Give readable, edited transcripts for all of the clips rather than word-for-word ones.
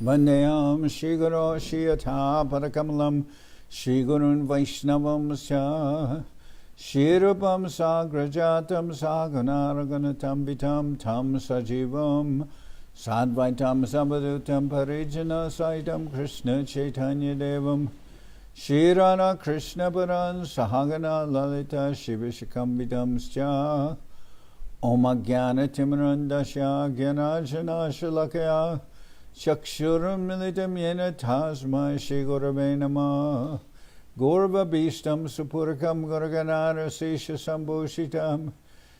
Vandeyam Shri Guru Shri Yatha Padakamalam Shri Gurun Vaishnavam Sya Shri Rupam Sagrajatam Saganaraganatam Vitam Tam Sajivam Sadvaitam Sabadutam Parijana Saitam Krishna Chaitanya Devam Shri Radha Krishna Paran Sahagana Lalita Shivishakam Vidam Sya Om Jnana Timarandasya Gyanajana Shalakaya Chakshuram Militam Yena Tasma Shri Gurave Namah Gaurva Bhistam Supurakam Gurganara Sesha Sambhushitam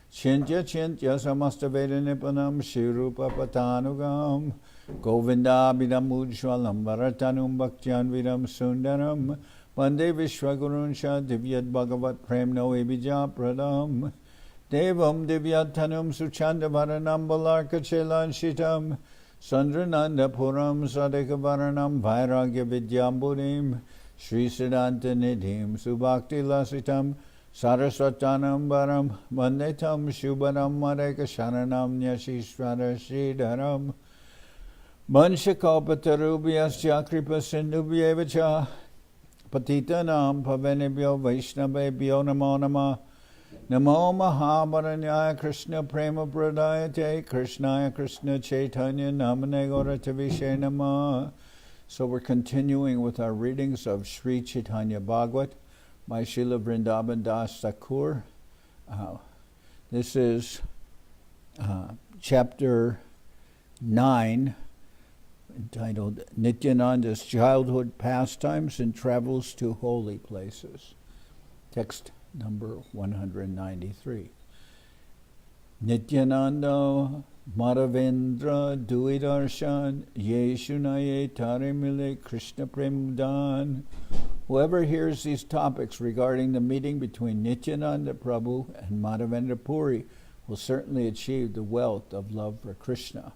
Chintya Chintya Samasta Veda Nipanam Shri Rupa Patanugam Govinda Bidam Ujwalam Bharatanum Bhaktyan Vidam Sundaram Vande Vishwagurun Shah Divyat Bhagavat Prem No Ebija Pradam Devam Divyatanum Suchanda Varanam Balarka Chelan Shitam Sandrananda Puram Sadeka Varanam Vairagya Vidyamburim Sri Siddhanta Nidhim Subhakti Lasitam Saraswatanam Varam Vandetam Shubharam Madeka Sharanam Nyashishvara Sridharam Vanshakopatarubyasya Kripa Sindhubhyevacha Patitanam Pavanebhyo Vaishnavebhyo Namo Namah Namo Mahabaranyaya Krishna Prema Pradayate Krishnaya Krishna Chaitanya Namane Gauratavishe Namah. So we're continuing with our readings of Sri Chaitanya Bhagavat by Srila Vrindaban Das Thakur. This is chapter 9, entitled Nityananda's Childhood Pastimes and Travels to Holy Places. Text number 193. Nityananda Madhavendra Duidarshan Yeshunaye Tarimile Krishna Premdan. Whoever hears these topics regarding the meeting between Nityananda Prabhu and Madhavendra Puri will certainly achieve the wealth of love for Krishna.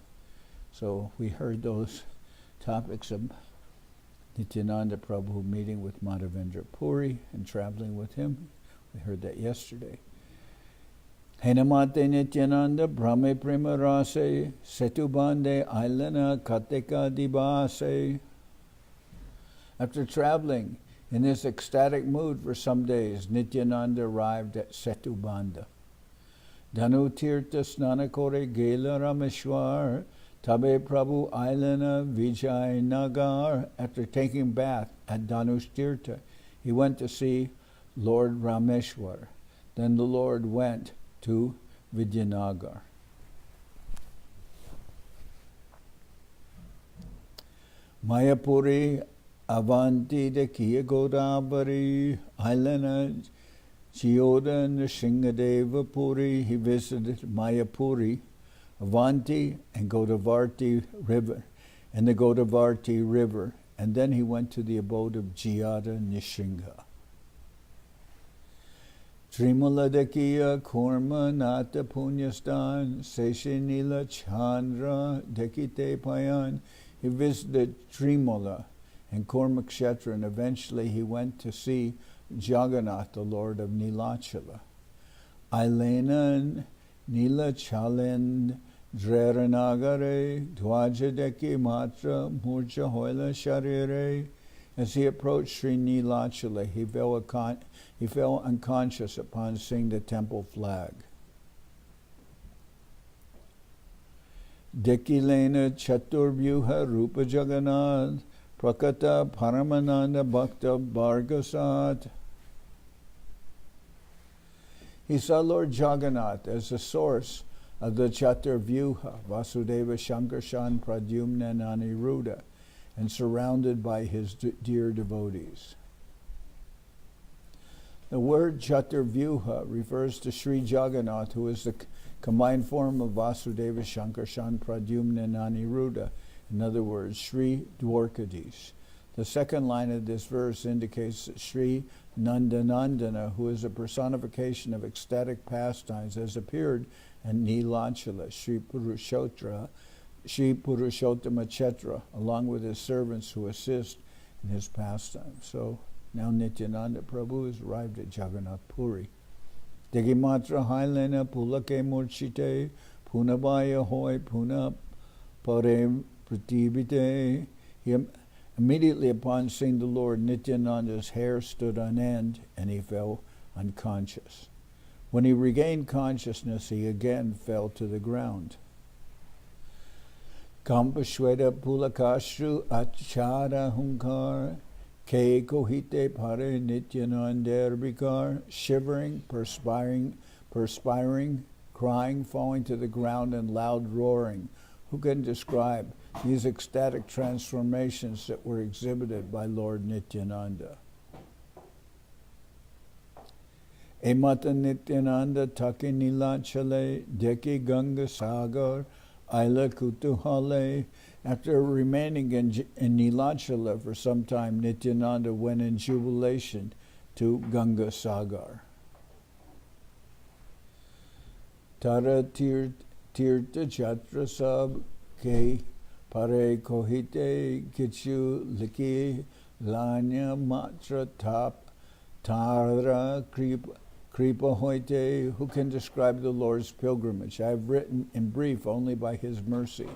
So we heard those topics of Nityananda Prabhu meeting with Madhavendra Puri and traveling with him. We heard that yesterday. Henamate Nityananda Brahme Prema Rase Setubande Ailana Kateka Dibase. After traveling in this ecstatic mood for some days, Nityananda arrived at Setubanda. Danu Tirtha Snanakore Gela Rameshwar Tabe Prabhu Ailana Vijay Nagar. After taking bath at Danush Tirtha, he went to see Lord Rameshwar. Then the Lord went to Vidyanagar. Mayapuri Avanti Dekiya Godavari Ailana Chioda Nrsingadeva Puri. He visited Mayapuri, Avanti, and Godavarti River, and the Godavarti River, and then he went to the abode of Jiyada Nishinga. Trimala Dekiya Kurma Nata Punyastan Seshinila Chandra Dekite Payan. He visited Trimala and Kurmakshetra, and eventually he went to see Jagannath, the Lord of Nilachala. Ailenan Nila Chalind Dreranagare Dwajadeki Matra Murja Hoila Sharire. As he approached Sri Nilachala, he fell unconscious upon seeing the temple flag. Dekilena Chaturvyuha Rupa Jagannath Prakata Paramananda Bhakta Bhargasat. He saw Lord Jagannath as the source of the Chaturvyuha, Vasudeva Shankarshan Pradyumna and Aniruddha, and surrounded by his dear devotees. The word Chaturvyuha refers to Sri Jagannath, who is the combined form of Vasudeva Shankarshan Pradyumna and Aniruddha. In other words, Sri Dwarkadish. The second line of this verse indicates that Sri Nandanandana, who is a personification of ecstatic pastimes, has appeared in Nilachala, Sri Purushotama Chetra, along with his servants who assist in his pastimes. So now Nityananda Prabhu has arrived at Jagannath Puri. Digimatra Hailena Pulake Murchite Punabaya Hoy Puna Pare Pratibite. Immediately upon seeing the Lord, Nityananda's hair stood on end and he fell unconscious. When he regained consciousness, he again fell to the ground. Kampashweta pulakashru achara hunkar ke kohite pare Nityananda bikar, shivering, perspiring, crying, falling to the ground, and loud roaring. Who can describe these ecstatic transformations that were exhibited by Lord Nityananda? Emata Nityananda taki nilachale deki ganga sagar aila kutuhale. After remaining in Nilachala for some time, Nityananda went in jubilation to Ganga Sagar. Tara tirtha chatra sab ke pare kohite kichu liki lanya matra tap tara kripa hoite. Who can describe the Lord's pilgrimage? I have written in brief only by his mercy.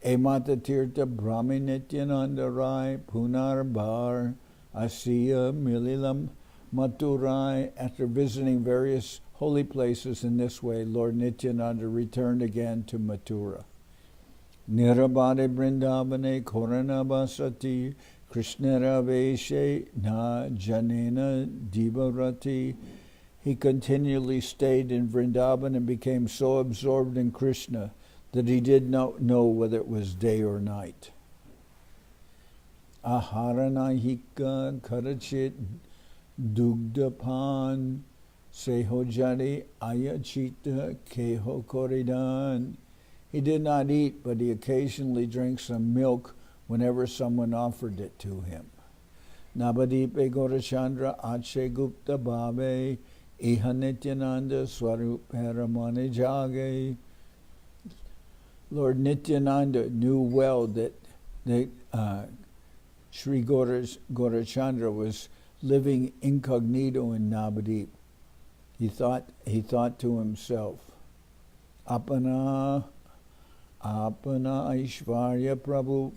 Emata tirtha brahmi Nityananda rai punar bar asiya mililam maturai. After visiting various holy places in this way, Lord Nityananda returned again to Mathura. Nirabade Vrindavane Korana Basati Krishnara Veshe Na Janena Divarati. He continually stayed in Vrindaban and became so absorbed in Krishna that he did not know whether it was day or night. Aharanahika Karachit Dugdapan Sehojari Ayachita Keho Koridan. He did not eat, but he occasionally drank some milk whenever someone offered it to him. Nabadipe Gorachandra Ache Gupta Bhave Iha Nityananda Swarup Paramani Jage. Lord Nityananda knew well that Sri Gaurachandra was living incognito in Navadip. He thought to himself, Apana Aishvarya Prabhu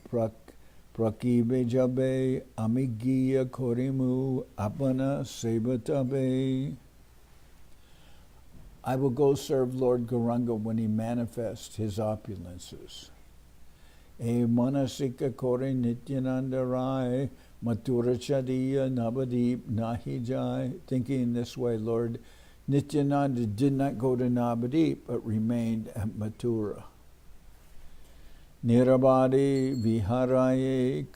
Prakibe Jabe Amigiya Korimu Apana Sebatabe. I will go serve Lord Gauranga when he manifests his opulences. E Manasika Kore Nityananda Rai Mathura Chadiya Navadip Nahijai. Thinking in this way, Lord Nityananda did not go to Navadip but remained at Mathura. Nirabadi Viharaye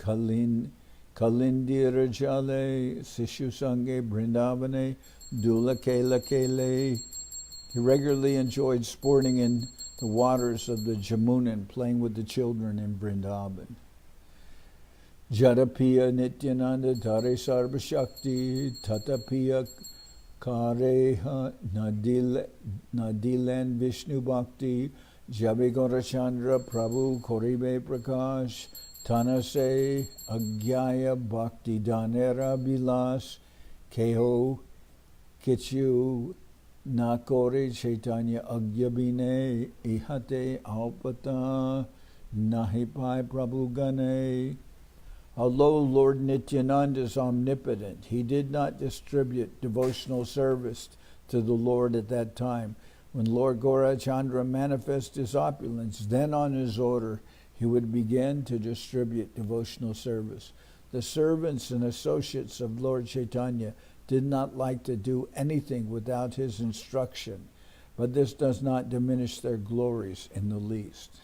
Kalindira Jale Sishusange Vrindavane Dula Kela Kele. He regularly enjoyed sporting in the waters of the Jamuna and playing with the children in Vrindaban. Jadapiya Nityananda Dhare Sarva Shakti Tatapiya Kareha Nadilan Vishnu Bhakti Jabe Gaurachandra Prabhu Koribe Prakash Tanase Agyaya Bhakti Danera Bilas Keho Kichu Nakore Chaitanya Agyabine Ihate Aupata Nahipai Prabhu Gane. Although Lord Nityananda is omnipotent, he did not distribute devotional service to the Lord at that time. When Lord Gaurachandra manifested his opulence, then on his order, he would begin to distribute devotional service. The servants and associates of Lord Chaitanya did not like to do anything without his instruction, but this does not diminish their glories in the least.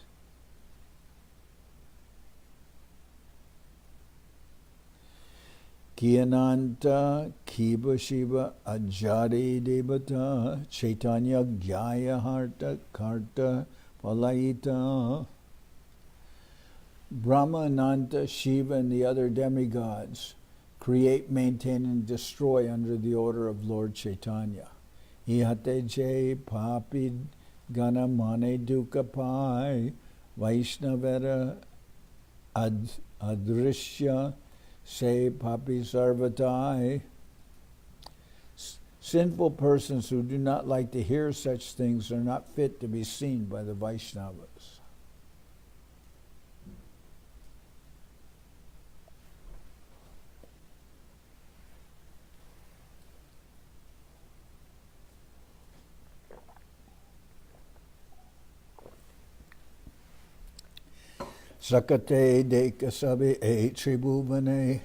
Kiananta Kiba Shiva Ajari Devata Chaitanya Gyaya Harta Karta Palaita. Brahma, Ananta, Shiva, and the other demigods create, maintain, and destroy under the order of Lord Chaitanya. Ihate je papi gana mane dukkha pai Vaishnavera adrishya se papi sarvatai. Sinful persons who do not like to hear such things are not fit to be seen by the Vaishnavas. Sakate deka sabe e tribhuvane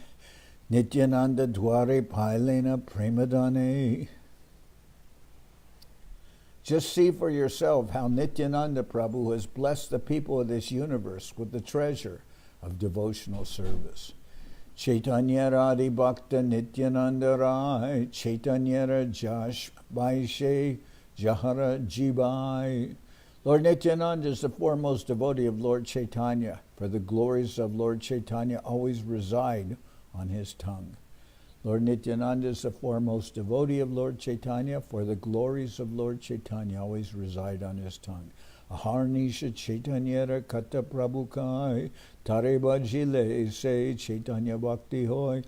Nityananda dware pailena premadane. Just see for yourself how Nityananda Prabhu has blessed the people of this universe with the treasure of devotional service. Chaitanya Radhi Bhakta Nityananda Rai Chaitanya Jash Vaishe Jahara Jibai. Lord Nityananda is the foremost devotee of Lord Chaitanya, for the glories of Lord Chaitanya always reside on his tongue. Lord Nityananda is the foremost devotee of Lord Chaitanya, for the glories of Lord Chaitanya always reside on his tongue. Aharnisha Chaitanya Kata Prabhukai Tareba Jile Se Chaitanya Bhakti Hoy.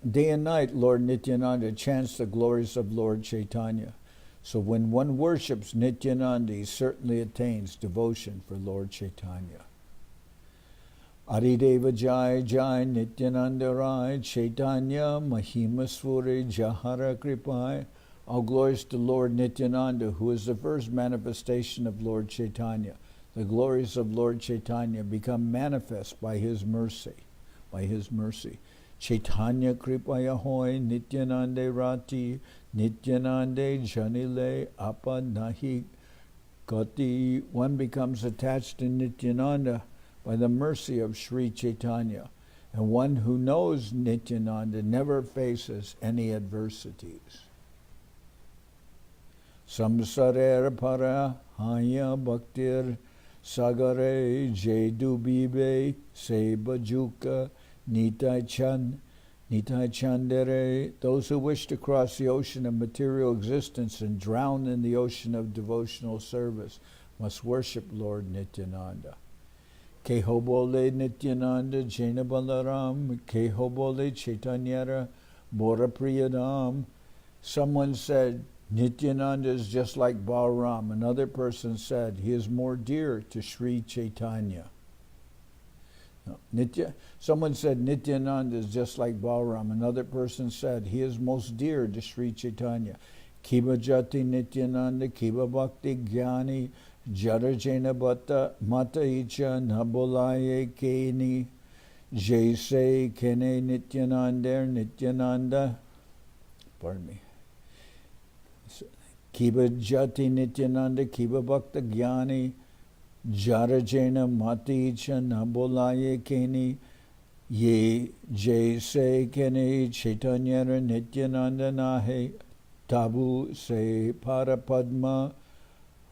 Day and night Lord Nityananda chants the glories of Lord Chaitanya. So when one worships Nityananda, he certainly attains devotion for Lord Chaitanya. Adideva Jai Jai Nityananda Rai Chaitanya Mahima Svure Jahara Kripai. All glories to Lord Nityananda, who is the first manifestation of Lord Chaitanya. The glories of Lord Chaitanya become manifest by his mercy. By his mercy. Chaitanya Kripaya Hoy Nityanande Rati Nityanande Janile Apa Nahi Gati. One becomes attached to Nityananda by the mercy of Sri Chaitanya. And one who knows Nityananda never faces any adversities. Samsarer para haya bhaktir sagare jedu bibe sebajuka nitai chandere. Those who wish to cross the ocean of material existence and drown in the ocean of devotional service must worship Lord Nityananda. Kehobole Nityananda Jaina Balaram Kehobole Chaitanyara Bora Priyadam. Someone said Nityananda is just like Balaram. Another person said he is more dear to Sri Chaitanya. No, someone said Nityananda is just like Balaram. Another person said he is most dear to Sri Chaitanya. Kiba Jati Nityananda Kiba Bhakti Jnani Jarajena Bhatta Mata Icha Nabolaye Keni Jaise Kene Nityananda. Pardon me. Kiba Jati Nityananda Kiba Bhakta Jnani Jarajena Mati Icha Nabolaye Keni Ye Jaise Kene Chaitanya Nityananda Nahe Tabu Se Parapadma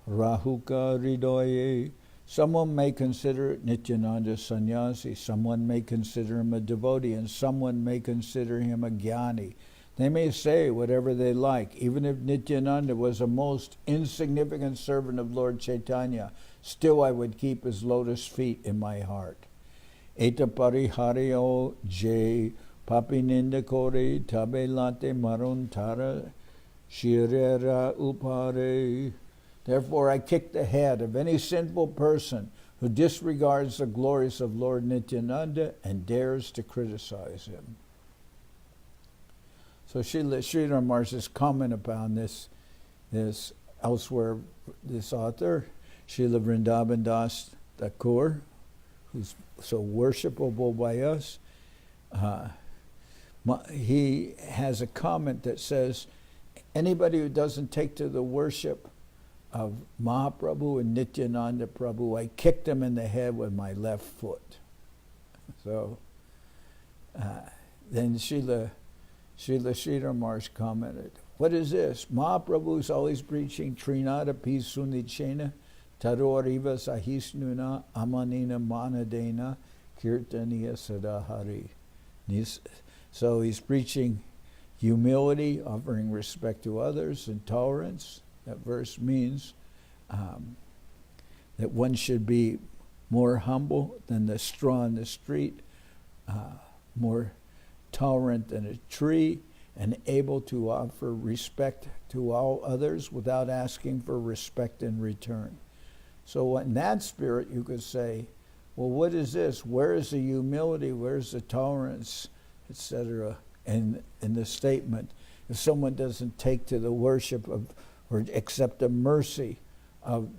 Rahuka Ridoye. Someone may consider Nityananda sannyasi, someone may consider him a devotee, and someone may consider him a jnani. They may say whatever they like. Even if Nityananda was a most insignificant servant of Lord Chaitanya, still I would keep his lotus feet in my heart. Eta pariharyo je papininda kore tabe late marun tara shirera upare. Therefore I kick the head of any sinful person who disregards the glories of Lord Nityananda and dares to criticize him. So Sri Maharaj's comment upon this elsewhere, this author, Srila Vrindaban Das Thakur, who's so worshipable by us, he has a comment that says, anybody who doesn't take to the worship of Mahaprabhu and Nityananda Prabhu, I kicked them in the head with my left foot. So then Srila Maharaj commented, what is this? Mahaprabhu is always preaching Trinada Pisunichena Taroriva Sahisnuna Amanina Manadena Kirtaniya Sadahari. So he's preaching humility, offering respect to others, and tolerance. That verse means that one should be more humble than the straw in the street, more tolerant than a tree, and able to offer respect to all others without asking for respect in return. So in that spirit you could say, well, what is this? Where is the humility? Where's the tolerance, etc. in the statement? If someone doesn't take to the worship of or accept the mercy of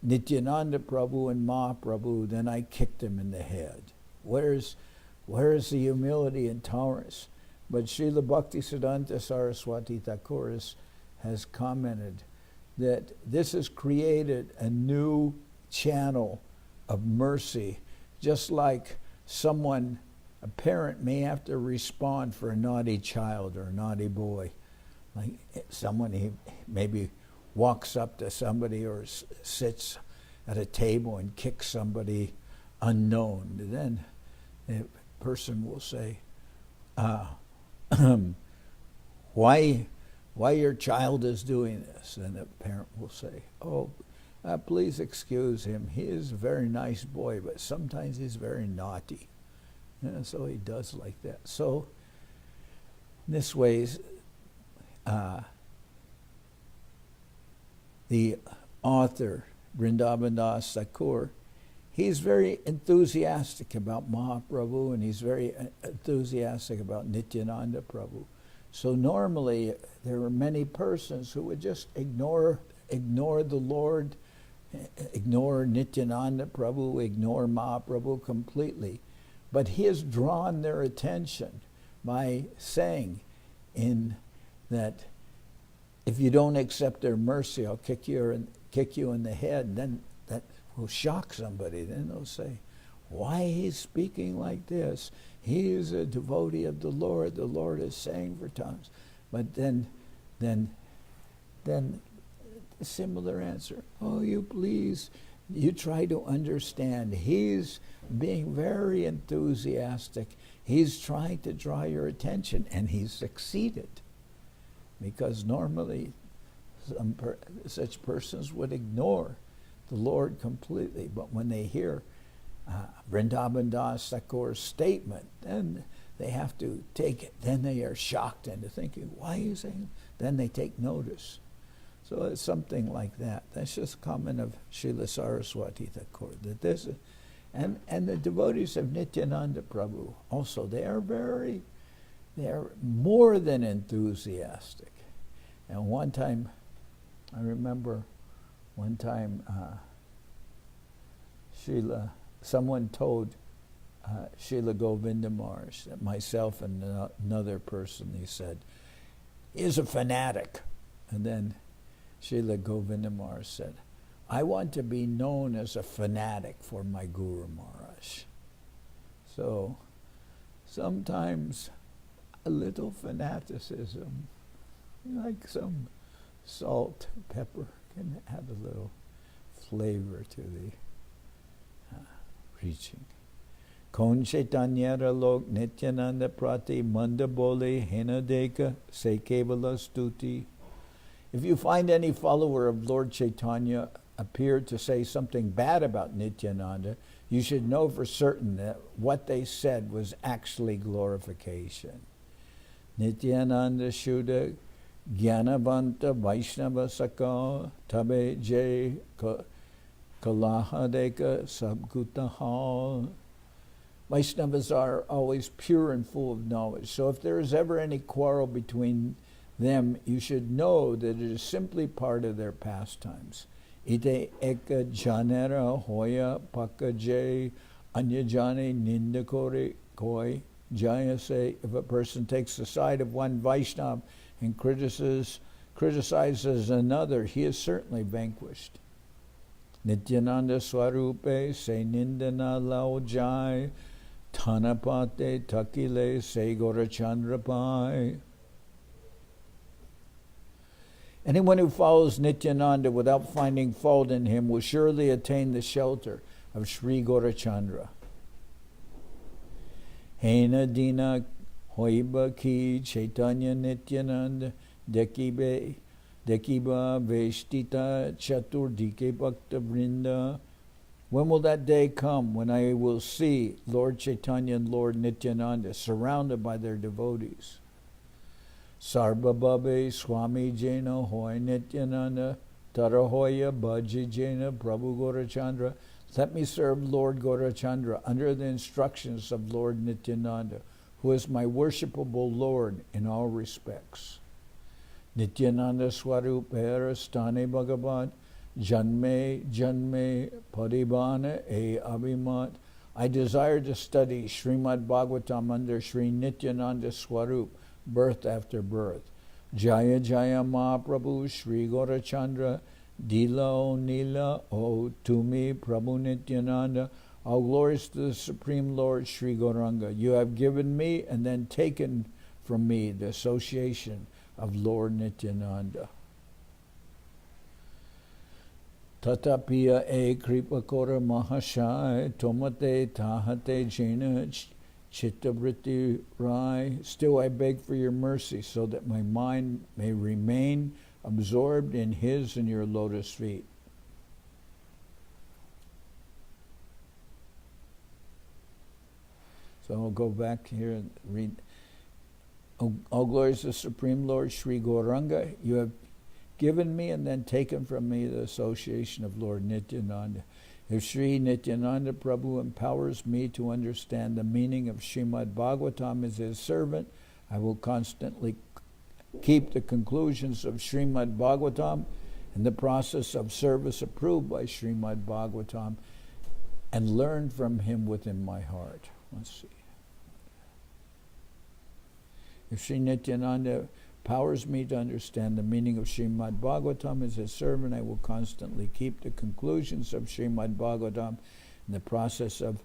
Nityananda Prabhu and Mahaprabhu, then I kicked him in the head. Where's the humility and tolerance? But Srila Bhaktisiddhanta Saraswati Thakur has commented that this has created a new channel of mercy, just like a parent may have to respond for a naughty child or a naughty boy. Like someone, he maybe walks up to somebody or sits at a table and kicks somebody unknown. And then the person will say, why your child is doing this? And the parent will say, please excuse him. He is a very nice boy, but sometimes he's very naughty. And so he does like that. So in this way, the author, Vrindaban Das Thakur, he's very enthusiastic about Mahaprabhu, and he's very enthusiastic about Nityananda Prabhu. So normally there are many persons who would just ignore the Lord, ignore Nityananda Prabhu, ignore Mahaprabhu completely. But he has drawn their attention by saying that if you don't accept their mercy, I'll kick you in the head. Then that will shock somebody. Then they'll say, why he's speaking like this? He is a devotee of the Lord. The Lord is saying for times. But then a similar answer. You try to understand. He's being very enthusiastic. He's trying to draw your attention, and he's succeeded. Because normally such persons would ignore the Lord completely. But when they hear Vrindaban Das Thakur's statement, then they have to take it. Then they are shocked into thinking, why are you saying? Then they take notice. So it's something like that. That's just a comment of Srila Saraswati Thakur. That this is, and the devotees of Nityananda Prabhu also, they are more than enthusiastic. And one time, I remember someone told Srila Govinda Maharaj that myself and another person, he said, is a fanatic. And then Srila Govinda Maharaj said, I want to be known as a fanatic for my Guru Maharaj. So sometimes a little fanaticism, like some salt, pepper, can add a little flavor to the preaching. Kon Chaitanya Lok Nityananda Prati Manda Bole Henadeka Sekevala Stuti. If you find any follower of Lord Chaitanya appear to say something bad about Nityananda, you should know for certain that what they said was actually glorification. Nityananda Shuddha Gyanavanta Vaishnava Saka Tabe Jay Kalahadeka Sabgutaha. Vaishnavas are always pure and full of knowledge. So if there is ever any quarrel between them, you should know that it is simply part of their pastimes. Ite eka janera hoya pakaje anyajane nindakore koi jayase. If a person takes the side of one Vaishnava and criticizes another, he is certainly vanquished. Nityananda Swarupe se nindana lao jai Tanapate takile se Gorachandra pai. Anyone who follows Nityananda without finding fault in him will surely attain the shelter of Sri Gorachandra. Hena dina hoiba ki Chaitanya Nityananda dekiba veshtita chaturdike bhakta vrinda. When will that day come when I will see Lord Chaitanya and Lord Nityananda surrounded by their devotees? Sarva Babe Swami Jena Hoy Nityananda Tarahoya Bhaji Jena Prabhu Gorachandra. Let me serve Lord Gorachandra under the instructions of Lord Nityananda, who is my worshipable Lord in all respects. Nityananda Swarupera Stane Bhagavat Janme Janme Paribhana E Abhimat. I desire to study Srimad Bhagavatam under Sri Nityananda Swarup, birth after birth. Jaya Jaya Mahaprabhu Sri Gaurachandra Dila O Nila O Tumi Prabhu Nityananda. All glories to the Supreme Lord Sri Gauranga. You have given me and then taken from me the association of Lord Nityananda. Tatapiya e kripakora mahashai tomate tahate jena chittavriti rai. Still I beg for your mercy so that my mind may remain absorbed in his and your lotus feet. So I'll go back here and read. All glories to the Supreme Lord Sri Gauranga. You have given me and then taken from me the association of Lord Nityananda. If Sri Nityananda Prabhu empowers me to understand the meaning of Srimad Bhagavatam as his servant, I will constantly keep the conclusions of Srimad Bhagavatam and the process of service approved by Srimad Bhagavatam and learn from him within my heart. Let's see. If Sri Nityananda powers me to understand the meaning of Srimad Bhagavatam as his servant, I will constantly keep the conclusions of Srimad Bhagavatam in the process of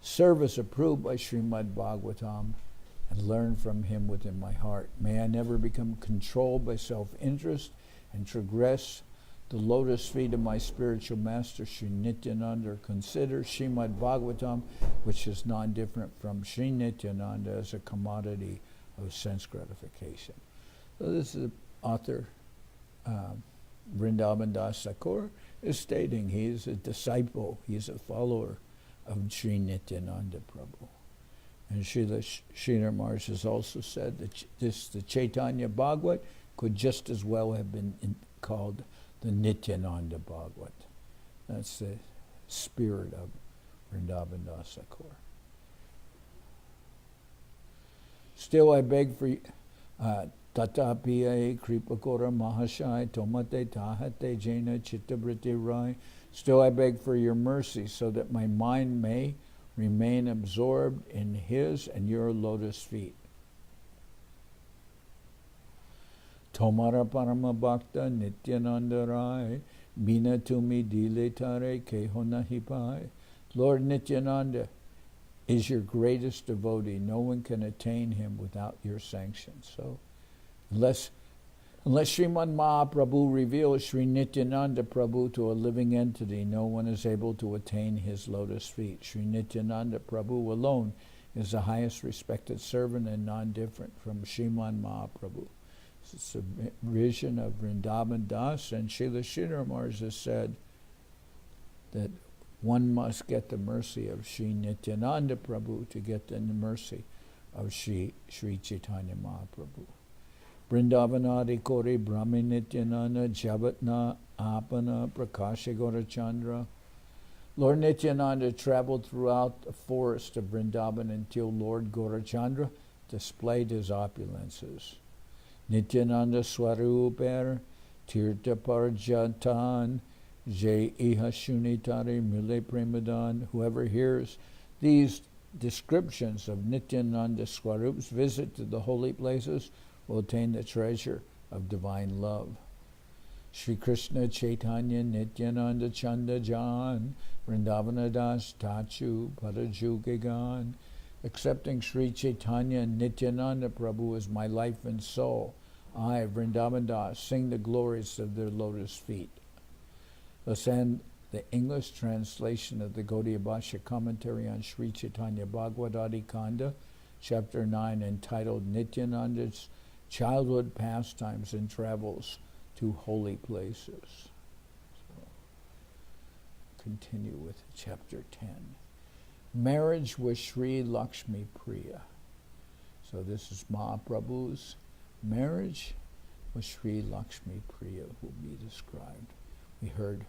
service approved by Srimad Bhagavatam and learn from him within my heart. May I never become controlled by self-interest and transgress the lotus feet of my spiritual master, Sri Nityananda, or consider Srimad Bhagavatam, which is non-different from Sri Nityananda, as a commodity of sense gratification. So this is the author, Vrindaban Das Thakur, is stating he is a disciple, he is a follower of Sri Nityananda Prabhu. And Srila Maharaj has also said that the Chaitanya Bhagavat could just as well have been called the Nityananda Bhagavat. That's the spirit of Vrindaban Das Thakur. Still I beg for Tatapiya kripakora mahashai tomate tahate jena chittavriti rai. Still I beg for your mercy so that my mind may remain absorbed in his and your lotus feet. Tomara parama bhakta Nityananda rai bina tumi diletare keho nahi pai. Lord Nityananda is your greatest devotee. No one can attain him without your sanction. So, unless Srimad Mahaprabhu reveals Sri Nityananda Prabhu to a living entity, no one is able to attain his lotus feet. Sri Nityananda Prabhu alone is the highest respected servant and non-different from Srimad Mahaprabhu. It's a vision of Vrindaban Das, and Srila Maharaj has said that one must get the mercy of Sri Nityananda Prabhu to get the mercy of Sri Chaitanya Mahaprabhu. Vrindavanadi Kori Brahmi Nityananda Javatna Apana Prakasha Gaurachandra. Lord Nityananda traveled throughout the forest of Vrindavan until Lord Gaurachandra displayed his opulences. Nityananda Swaruper Tirtha Parjatan Jai Iha Shunitari Mile Premadan. Whoever hears these descriptions of Nityananda Swarup's visit to the holy places will attain the treasure of divine love. Sri Krishna Chaitanya Nityananda Chanda Jan Vrindavana Das Tachu Parajugagan. Accepting Sri Chaitanya and Nityananda Prabhu as my life and soul, I, Vrindavan Das, sing the glories of their lotus feet. Thus end the English translation of the Gaudiya Bhasha commentary on Sri Chaitanya Bhagavat Adi-khanda, chapter 9, entitled Nityananda's Childhood Pastimes and Travels to Holy Places. So, continue with chapter 10. Marriage with Sri Lakshmipriya. So this is Mahaprabhu's marriage with Sri Lakshmipriya will be described. We heard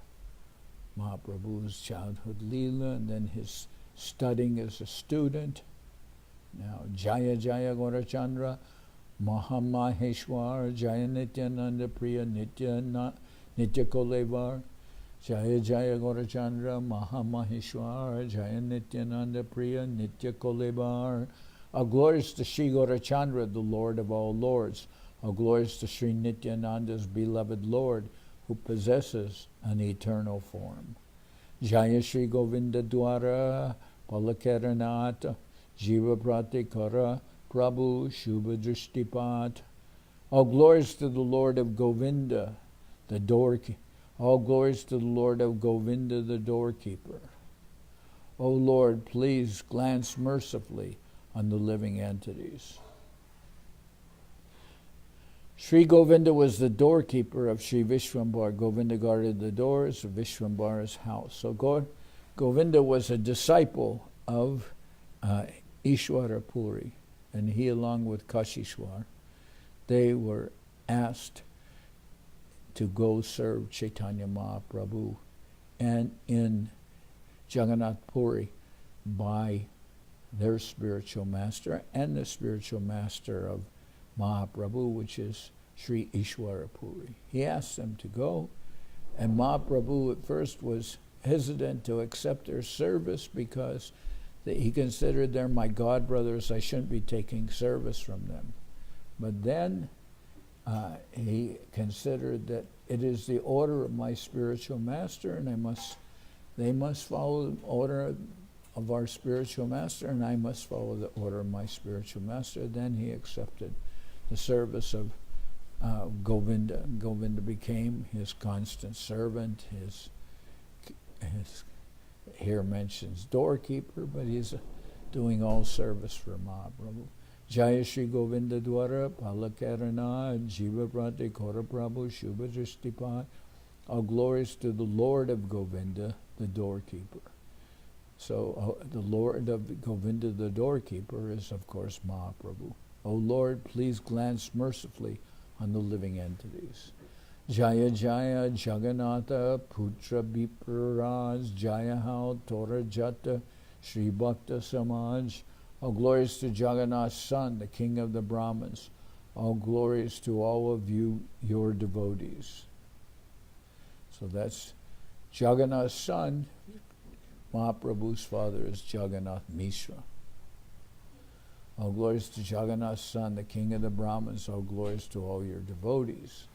Mahaprabhu's childhood Leela and then his studying as a student. Now Jaya Jaya Gaurachandra, Mahamaheshwar, Jaya Nityananda Priya, Nitya Kolevar. Jaya Jaya Gaurachandra Mahamaheshwar, Jaya Nityananda Priya, Nitya Kolebar. All glories to Sri Gaurachandra, the Lord of all lords. All glories to Sri Nityananda's beloved Lord, who possesses an eternal form. Jaya Shri Govinda Dwara, Palakaranata, Jiva Pratikara, Prabhu Shubha Drishtipat. All glories to the Lord of Govinda, the doorkeeper. All glories to the Lord of Govinda, the doorkeeper. O Lord, please glance mercifully on the living entities. Sri Govinda was the doorkeeper of Sri Vishwambar. Govinda guarded the doors of Vishwambar's house. So Govinda was a disciple of Ishwara Puri, and he, along with Kashishwar, they were asked to go serve Chaitanya Mahaprabhu and in Jagannath Puri by their spiritual master and the spiritual master of Mahaprabhu, which is Sri Ishwara Puri. He asked them to go, and Mahaprabhu at first was hesitant to accept their service because he considered they're my god brothers, I shouldn't be taking service from them. But then he considered that it is the order of my spiritual master, and they must follow the order of our spiritual master, and I must follow the order of my spiritual master. Then he accepted the service of Govinda. Govinda became his constant servant. His here mentions doorkeeper, but he's doing all service for Mahaprabhu. Jaya Shri Govinda Dwara, Palakarana, Jiva Prati Kora Prabhu, Shubha Drishtipat. All glories to the Lord of Govinda, the doorkeeper. So the Lord of Govinda, the doorkeeper, is of course Mahaprabhu. O Lord, please glance mercifully on the living entities. Jaya Jaya Jagannatha Putra Bipraraz Jaya Hal Tora Jata Sri Bhakta Samaj. All glories to Jagannath's son, the king of the Brahmins. All glories to all of you, your devotees. So that's Jagannath's son. Mahaprabhu's father is Jagannath Mishra. All glories to Jagannath's son, the king of the Brahmins. All glories to all your devotees.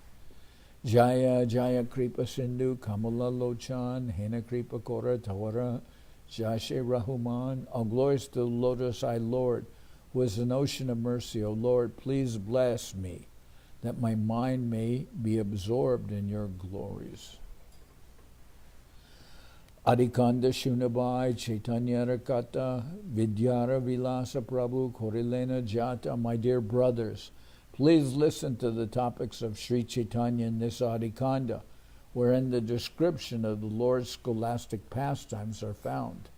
Jaya Jaya Kripa Sindhu Kamala Lochan Hena Kripa Kora Tawara Jashe Rahuman. All glories to the lotus-eyed Lord, who is an ocean of mercy. O Lord, please bless me, that my mind may be absorbed in your glories. Adi-khanda Shunabai Chaitanya Rakata Vidyara Vilasa Prabhu Korilena Jata. My dear brothers, please listen to the topics of Sri Chaitanya in this Adi-khanda, wherein the description of the Lord's scholastic pastimes are found.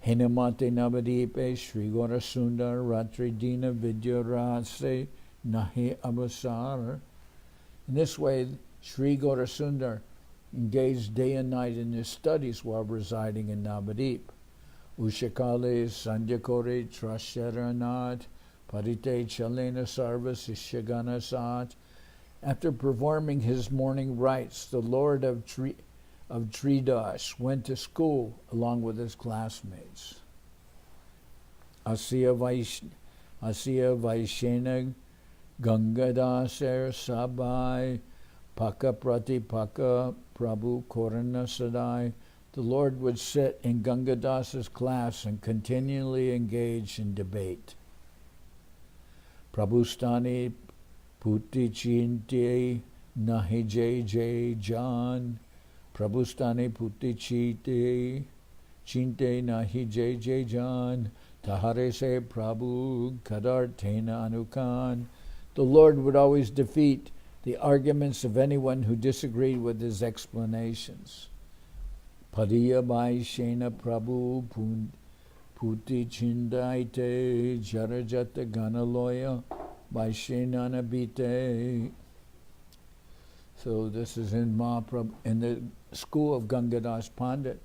Henamate Navadipe Sri Gora Sundar Ratri Dina Vidya Rase Nahi Abasar. In this way, Sri Gora Sundar engaged day and night in his studies while residing in Navadip. Ushakale Sandhyakore Trasharanat Parite Chalena Sarva Sishagana Sat. After performing his morning rites, the Lord of Tridas went to school along with his classmates. Asya Vaishena Gangadaser Sabai Paka Prati Paka Prabhu Korana Sadai. The Lord would sit in Gangadasa's class and continually engage in debate. Prabhustani Puti Chinte Nahi Jai Jai Jan. Prabhustani Puti Chinte Nahi Jai Jai Jan. Tahare Se Prabhu Kadartena Anukan. The Lord would always defeat the arguments of anyone who disagreed with his explanations. Padiya Bai Shena Prabhu Puti Chindaite Jarajata Ganaloya Bai Shenanabite. So this is in Mahaprabhu, in the school of Gangadas Pandit.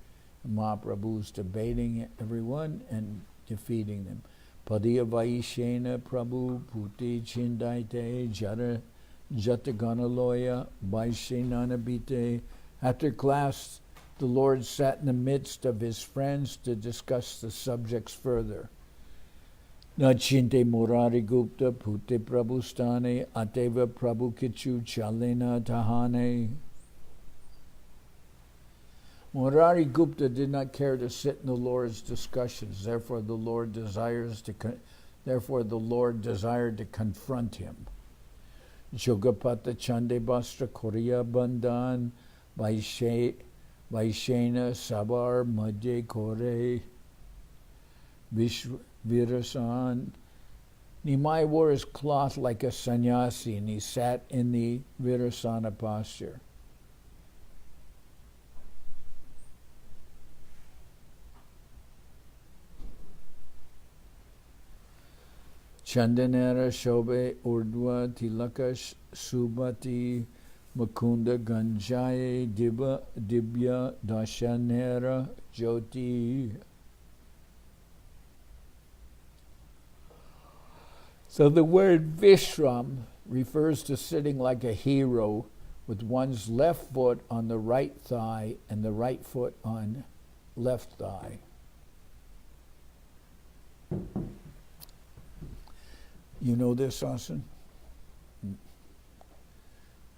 Mahaprabhu is debating everyone and defeating them. Padiya Vaishena Prabhu Puti Chindaite Jara Jataganaloya Vaishenanabite After class, the Lord sat in the midst of his friends to discuss the subjects further. Nachinte Murari Gupta Pute Prabhustane Ateva Prabhu Kichu Chalena Tahane. Murari Gupta did not care to sit in the Lord's discussions, therefore the Lord desired to confront him. Jogapata Chande Bastra Korea Bandan Vaishena Sabar Madhye Kore Virasan. Nimai wore his cloth like a sannyasi, and he sat in the Virasana posture. Chandanera Shobe Urdwa Tilakash Subati Mukunda Ganjaye Dibya Dashanera Jyoti. So the word Vishram refers to sitting like a hero with one's left foot on the right thigh and the right foot on left thigh. You know this, Austin?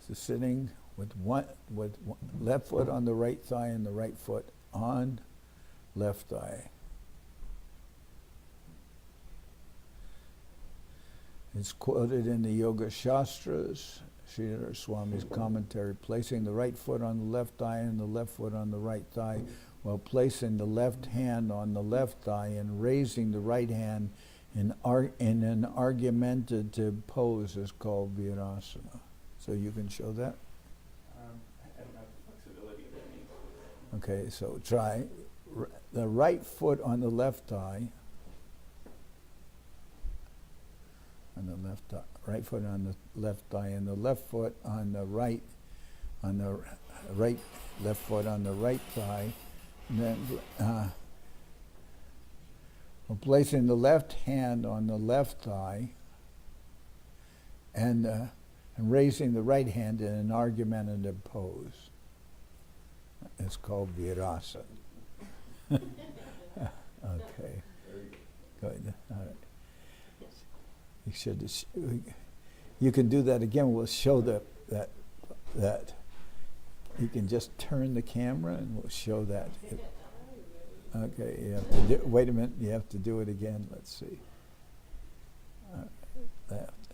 So sitting with left foot on the right thigh and the right foot on left thigh. It's quoted in the Yoga Shastras, Srila Swami's commentary, placing the right foot on the left thigh and the left foot on the right thigh, while placing the left hand on the left thigh and raising the right hand in an argumentative pose is called Virasana. So you can show that? I don't have the flexibility of that. Okay, so try the right foot on the left thigh, right foot on the left thigh, and the left foot on the right, left foot on the right thigh, and then placing the left hand on the left thigh, and raising the right hand in an argumentative pose. It's called Virasana. Okay. Good. All right. You can do that again. We'll show that you can just turn the camera and we'll show that. Okay, you have to wait a minute. You have to do it again. Let's see. Left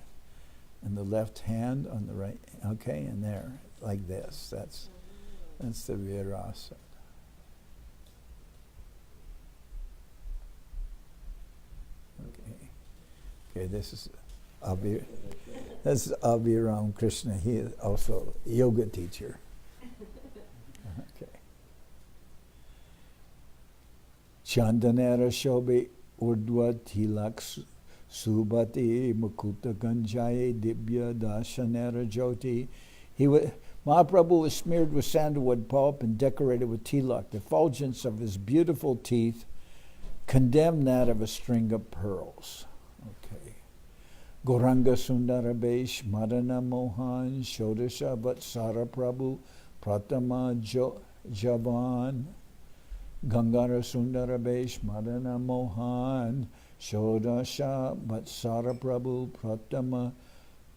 and the left hand on the right. Okay, and there, like this. That's the Virasana. Okay, this is Abhiram Krishna. He is also a yoga teacher. Okay. Chandanera Shobe Urdwa Tilak Subati Mukuta Ganjaye Dibya Dashanera Jyoti. Mahaprabhu was smeared with sandalwood pulp and decorated with tilak. The effulgence of his beautiful teeth condemned that of a string of pearls. Okay. Gauranga Sundarabesh Madana Mohan Shodasha Vatsara Prabhu Pratama Javan. Gangara Sundarabesh Madana Mohan Shodasha Vatsara Prabhu Pratama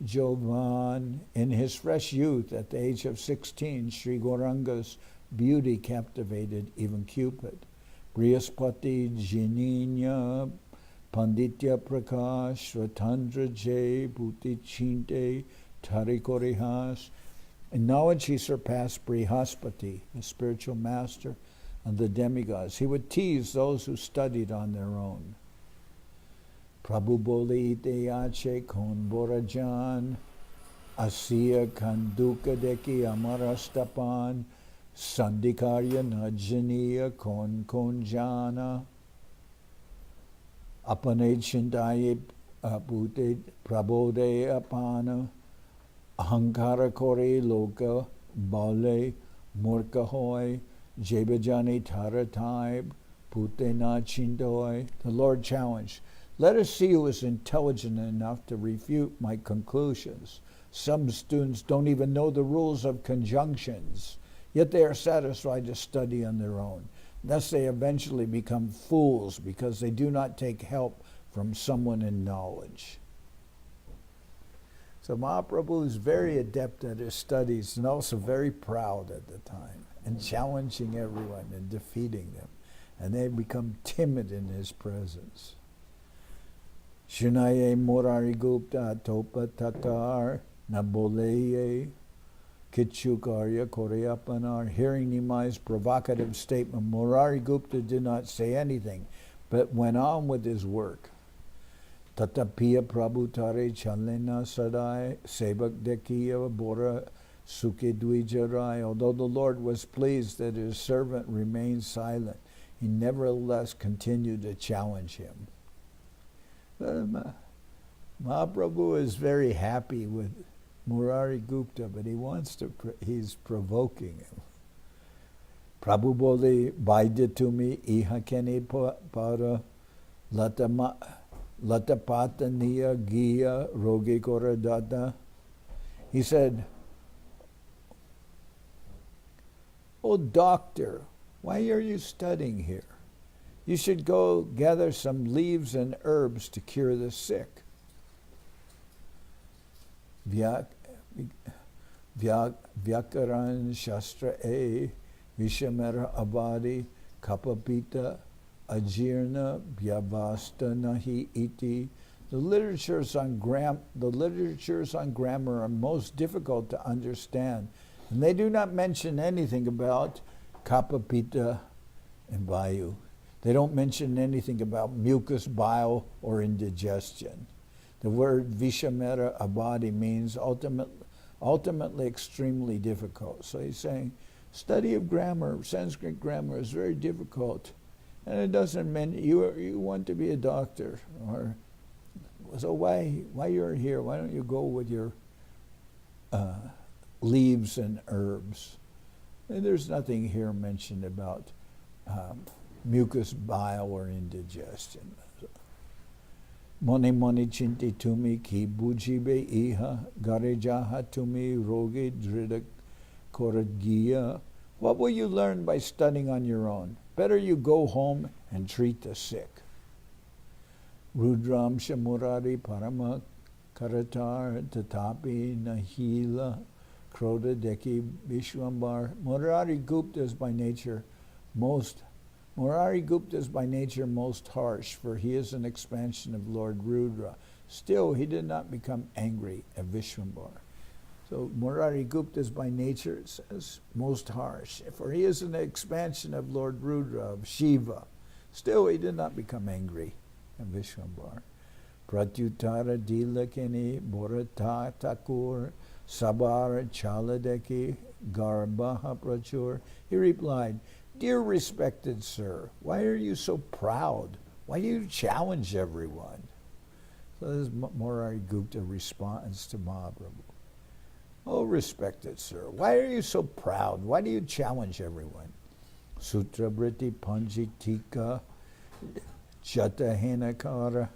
Javan. In his fresh youth, at the age of 16, Sri Gauranga's beauty captivated even Cupid. Brihaspati Jininya Panditya Prakash Ratandra Jay Bhuti Chinte Tarikorihas. In knowledge he surpassed Brihaspati, the spiritual master, and the demigods. He would tease those who studied on their own. Prabhu Boli Iteyache Kon Borajan Asiya Kanduka Deki Amarastapan Sandikarya Najaniya Kon Konjana Apane Chindaye Bhute Prabode Apana Ahankara Kore Loka Bale Murka Hoy Jebajani Taratai Bhute Na Chindoy. The Lord challenged, let us see who is intelligent enough to refute my conclusions. Some students don't even know the rules of conjunctions. yet they are satisfied to study on their own. Thus they eventually become fools because they do not take help from someone in knowledge. So Mahaprabhu is very adept at his studies and also very proud at the time and challenging everyone and defeating them. And they become timid in his presence. Shunaye Murari Gupta Topa Tatar Naboleye Kichukarya Koreapanar. Hearing Nimai's provocative statement, Murari Gupta did not say anything, but went on with his work. Tatapiya Prabhu Tare Chalena Sadai Sebak Dekiya Bora Suke Dvijarai. Although the Lord was pleased that his servant remained silent, he nevertheless continued to challenge him. Mahaprabhu is very happy with Murari Gupta, but he's provoking him. Prabhu bole baidya tumi iha kene para latapata niya giya rogi koradata. He said, "Oh doctor, why are you studying here? You should go gather some leaves and herbs to cure the sick." Vyakaran Shastra A Vishamera Abadi Kapapita Ajirna Vyavasta Nahi Iti. The literatures on grammar are most difficult to understand, and they do not mention anything about Kapapita and Vayu. They don't mention anything about mucus, bile, or indigestion. The word Vishamera Abadi means ultimately extremely difficult. So he's saying, study of grammar, Sanskrit grammar, is very difficult. And it doesn't mean you want to be a doctor. Or so why you're here? Why don't you go with your leaves and herbs? And there's nothing here mentioned about mucus, bile, or indigestion. Moni moni chinti tumi ki bujibe iha garejaha tumi rogi drida koradgiya. What will you learn by studying on your own? Better you go home and treat the sick. Rudram Shamurari Parama Karatar Tatapi Nahila Kroda Deki Vishwambar. Murari Gupta is by nature most harsh, for he is an expansion of Lord Rudra. Still, he did not become angry at Vishwambar. So Murari Gupta is by nature, it says, most harsh, for he is an expansion of Lord Rudra, of Shiva. Still, he did not become angry at Vishwambar. Pratyutara Dilakini Borata Thakur Sabar Chaladeki Garbaha Prachur. He replied, "Dear respected sir, why are you so proud? Why do you challenge everyone?" So this is Murari Gupta responds to Mahaprabhu. "Oh, respected sir, why are you so proud? Why do you challenge everyone? Sutra Briti Panjitika Jata Henakara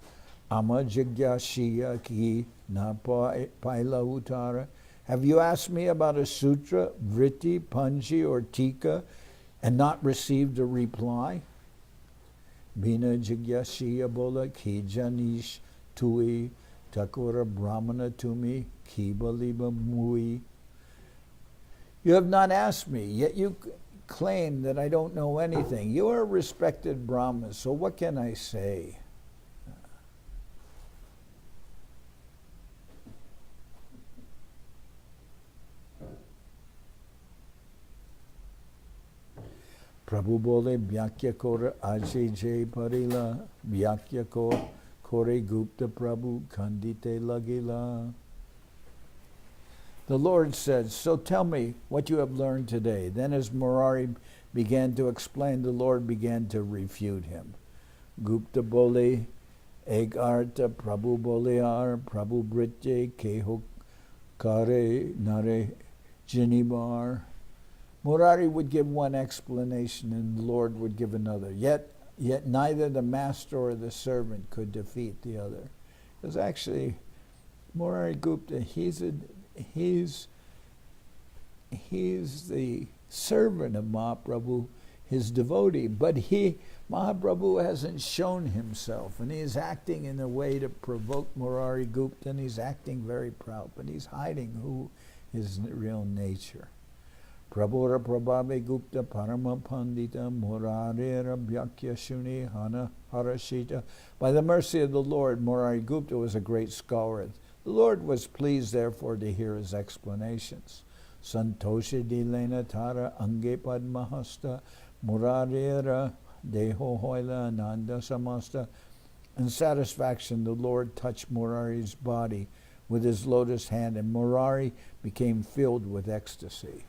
Ama Jigyashiya Ki Na Paila Utara." Have you asked me about a sutra, vritti, panji, or tika, and not received a reply? Bina Jigyashiya Bola Ki Janish Tui Thakur Brahmana Tumi Ki Baliba Mui. You have not asked me, yet you claim that I don't know anything. You are a respected Brahmin, so what can I say? Prabhu bole Vyakya Kora Ajay Jay Parila Vyakya Kore Gupta Prabhu Kandite Lagila. The Lord said, "So tell me what you have learned today." Then as Murari began to explain, the Lord began to refute him. Gupta bole Eg Arta Prabhu Bolear Prabhu Britye Keho Kare Nare Jinibar. Murari would give one explanation and the Lord would give another. Yet neither the master or the servant could defeat the other. Because actually, Murari Gupta, he's the servant of Mahaprabhu, his devotee. But Mahaprabhu hasn't shown himself, and he is acting in a way to provoke Murari Gupta, and he's acting very proud, but he's hiding who his real nature. Prabhura Prabhave Gupta Parama Pandita Murarera Bhyakya Shuni Hana Harashita. By the mercy of the Lord, Murari Gupta was a great scholar. The Lord was pleased, therefore, to hear his explanations. Santosha Dilena Tara Ange Padmahasta Murarera Deho Hoila Ananda Samasta. In satisfaction, the Lord touched Murari's body with his lotus hand, and Murari became filled with ecstasy.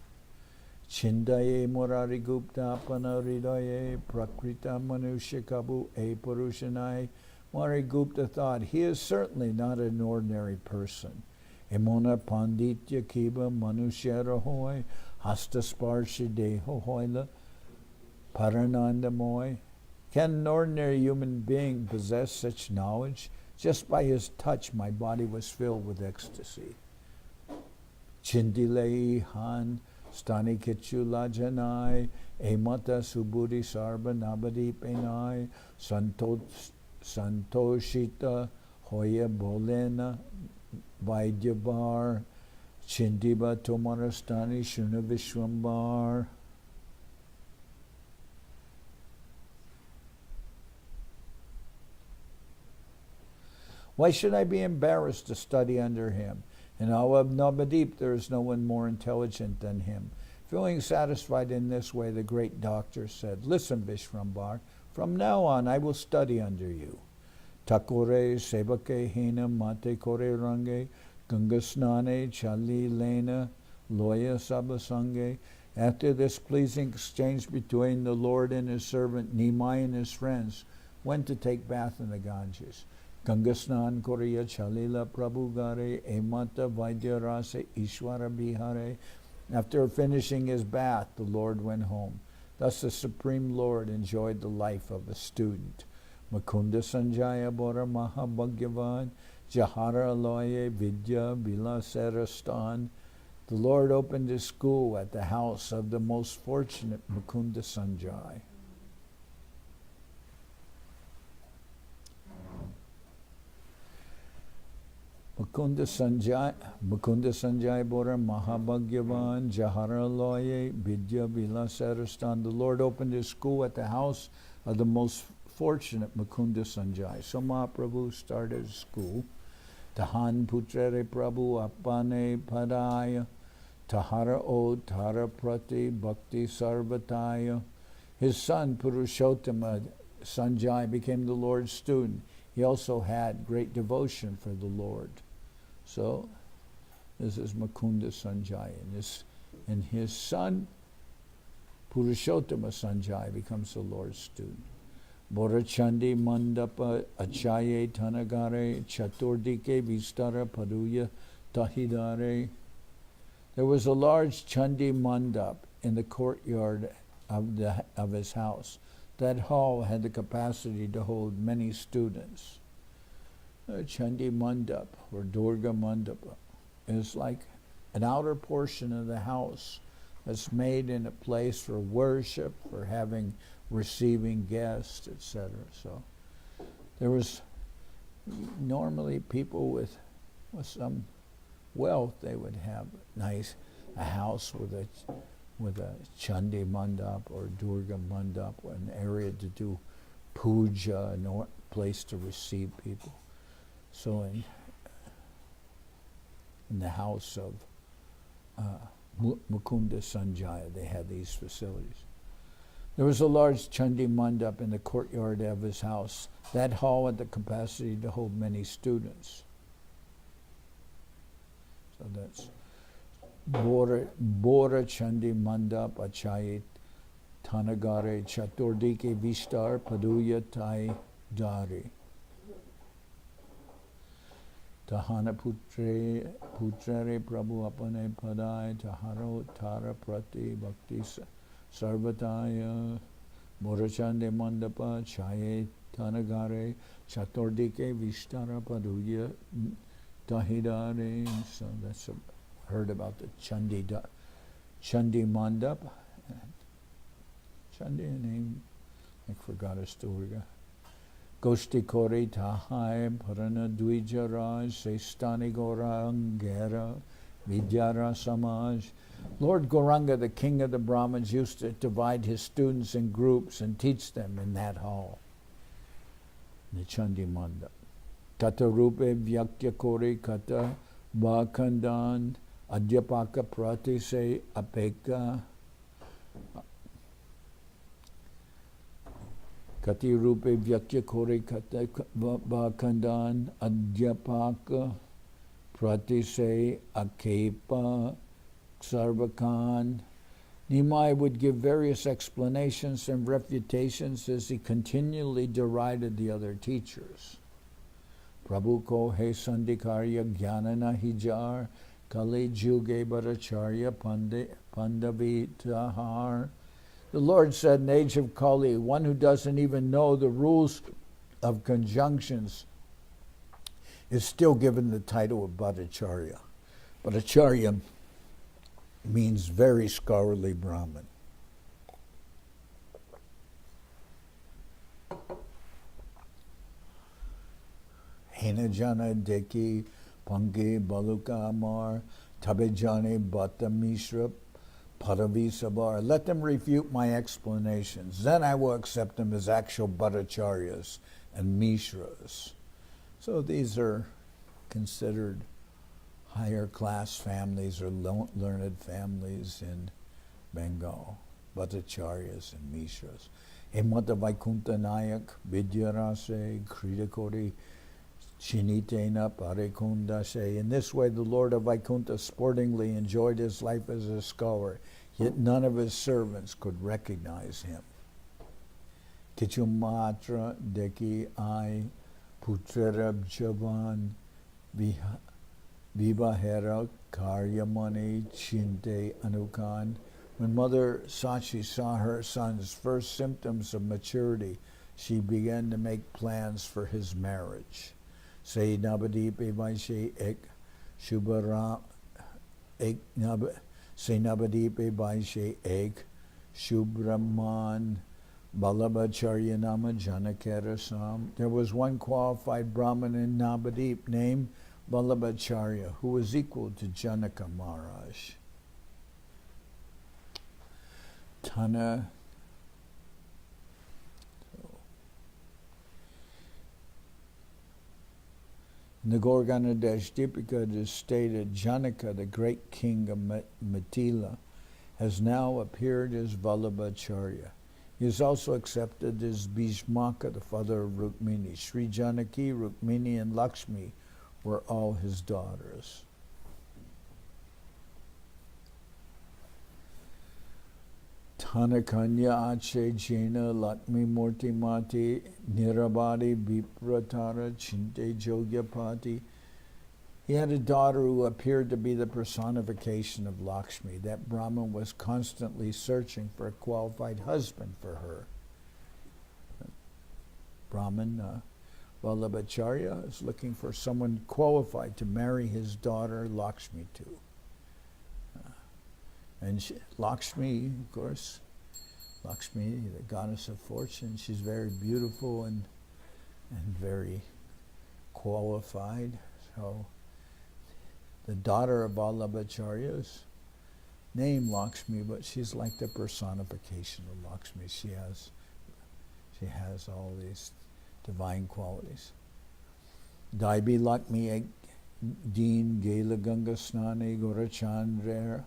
Chindaye Murari Gupta Panaridaye Prakrita Manusya Kabu E Purushanai. Murari Gupta thought, he is certainly not an ordinary person. Emona Panditya Kiba Manushya Hoy Hasta Sparsha Deho Hoila Parananda Moy. Can an ordinary human being possess such knowledge? Just by his touch, my body was filled with ecstasy. Chindilei Han Stani Kichu Lajanai Emata Suburi Sarva Nabadi Penai Santoshita Hoya Bolena Vaidyabar Chindiba Tomarastani Shuna Vishwambar. Why should I be embarrassed to study under him? In all of Navadip there is no one more intelligent than him. Feeling satisfied in this way, the great doctor said, listen, Vishwambar, from now on I will study under you. Takore Sebake Hena Mate Kore Range Gangasnane Chali Lena Loya Sabasange. After this pleasing exchange between the Lord and his servant, Nimai and his friends went to take bath in the Ganges. Gangasnan Korea Chalila Prabhu Gare Emata Vaidyarase Ishwara Bihare. After finishing his bath, the Lord went home. Thus the Supreme Lord enjoyed the life of a student. Mukunda Sanjaya Bora Mahabhagyavan Jahara Aloye Vidya Vilasarastan. The Lord opened his school at the house of the most fortunate Mukunda Sanjaya. Mukunda Sanjay Bora Mahabhagyavan Jaharaloye Vidya Vilasarastan. The Lord opened his school at the house of the most fortunate Mukunda Sanjay. So Mahaprabhu started his school. Tahan Putrere Prabhu Apane Padaya Tahara O Tara Prati Bhakti Sarvataya. His son Purushottama Sanjay became the Lord's student. He also had great devotion for the Lord. So, this is Mukunda Sanjay. And his son, Purushottama Sanjay, becomes the Lord's student. Borachandi Mandapa Achaye Tanagare Chaturdike Vistara Paduya Tahidare. There was a large Chandi Mandap in the courtyard of his house. That hall had the capacity to hold many students. Chandi Mandap, or Durga Mandapa, is like an outer portion of the house that's made in a place for worship, for receiving guests, etc. So there was normally people with some wealth, they would have a house with a Chandi Mandap or Durga Mandap, an area to do puja, a place to receive people. So in the house of Mukunda Sanjaya, they had these facilities. There was a large Chandi Mandap in the courtyard of his house. That hall had the capacity to hold many students. So that's Bora Chandi Mandap Achayit Tanagare Chaturdike Vistar Paduya Tai Dari. Tahana Putrere Prabhu Apane Padai Taharo Tara Prati Bhakti Sarvataya Borachande Mandapa Chaye Tanagare Chaturdike Vishtara Paduya Tahidare. So that's heard about the Chandi Mandap, Chandi name, I forgot a story. Goshti Kore Tahai Parana Dvijaraj Sestani Gorangera Vidyara Samaj. Lord Gauranga, the king of the Brahmins, used to divide his students in groups and teach them in that hall, the Chandi Mandap. Kata Rupe Vyakya Kore Kata Bhakandan Adyapaka Prati Se Apeka Kati Rupe Vyakya Kore Kata Bhakandan Adyapaka Prati Se Akepa Sarvakan. Nimai would give various explanations and refutations as he continually derided the other teachers. Prabhu ko he sandikarya jnanana hijar kali juge bharacharya pandavitahar. The Lord said, in the age of Kali, one who doesn't even know the rules of conjunctions is still given the title of Bhattacharya. Bhattacharya means very scholarly Brahmin. Henajana deki pange baluka amar tabejane bata mishra padavi sabar. Let them refute my explanations. Then I will accept them as actual Bhattacharyas and Mishras. So these are considered higher class families or learned families in Bengal, Bhattacharyas and Mishras. Hemata Vaikuntha Nayak, Vidyarase, Kridakori, Chinitena Parekundase. In this way, the Lord of Vaikuntha sportingly enjoyed his life as a scholar, yet none of his servants could recognize him. Kichumatra Deki Ai Putrerab Javan Vivahera Karyamani Chinte Anukan. When Mother Sachi saw her son's first symptoms of maturity, she began to make plans for his marriage. Say Nabadipe Vaishe Ek Shubhara Ek Say Nabadipe Vaishe Ek Shubhraman Balabacharya Nama Janakarasam. There was one qualified Brahmin in Nabadip named Balabacharya who was equal to Janaka Maharaj. Tana. In the Gorganadesh Dipika, it is stated Janaka, the great king of Mithila, has now appeared as Vallabhacharya. He is also accepted as Bhishmaka, the father of Rukmini. Sri Janaki, Rukmini, and Lakshmi were all his daughters. Tanakanya Ache Jena Lakmi Murti Mati Nirabadi Vipratara Chinte Jogyapati. He had a daughter who appeared to be the personification of Lakshmi. That Brahmin was constantly searching for a qualified husband for her. Brahmin Vallabhacharya is looking for someone qualified to marry his daughter Lakshmi to. And Lakshmi, of course, Lakshmi, the goddess of fortune, she's very beautiful and very qualified. So the daughter of Vallabhacharya is named Lakshmi, but she's like the personification of Lakshmi. She has all these divine qualities. Daibi Lakshmi Ek Deen Gela Ganga Snane Gorachandra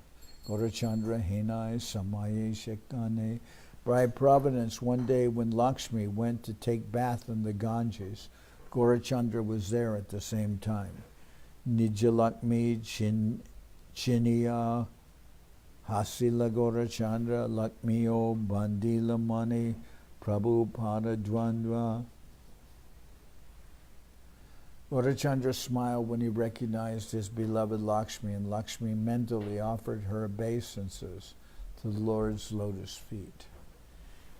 Henai Samaye Shektane. By providence, one day when Lakshmi went to take bath in the Ganges, Gorachandra was there at the same time. Nijalakmi Chinya Hasila Gorachandra Lakmio Bandila Mani Prabhu Pada Dvandva. Gorachandra smiled when he recognized his beloved Lakshmi, and Lakshmi mentally offered her obeisances to the Lord's lotus feet.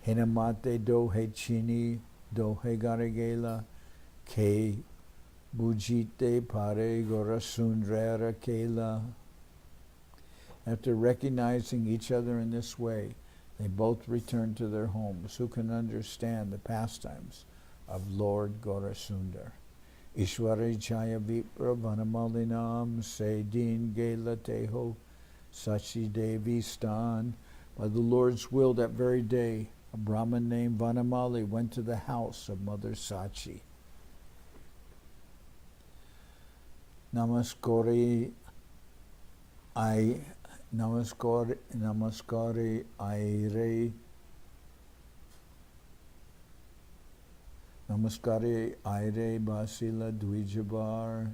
Hinamate dohe chini dohe garagela ke bujite pare gorasundrera kela. After recognizing each other in this way, They both returned to their homes. Who can understand the pastimes of Lord Gaurasundar? Ishwari Chaya Vipra Vanamalinam Sedin Gelateho Sachi Devi Stan. By the Lord's will, that very day, a Brahmin named Vanamali went to the house of Mother Sachi. Namaskari Aire Basila Dvijabar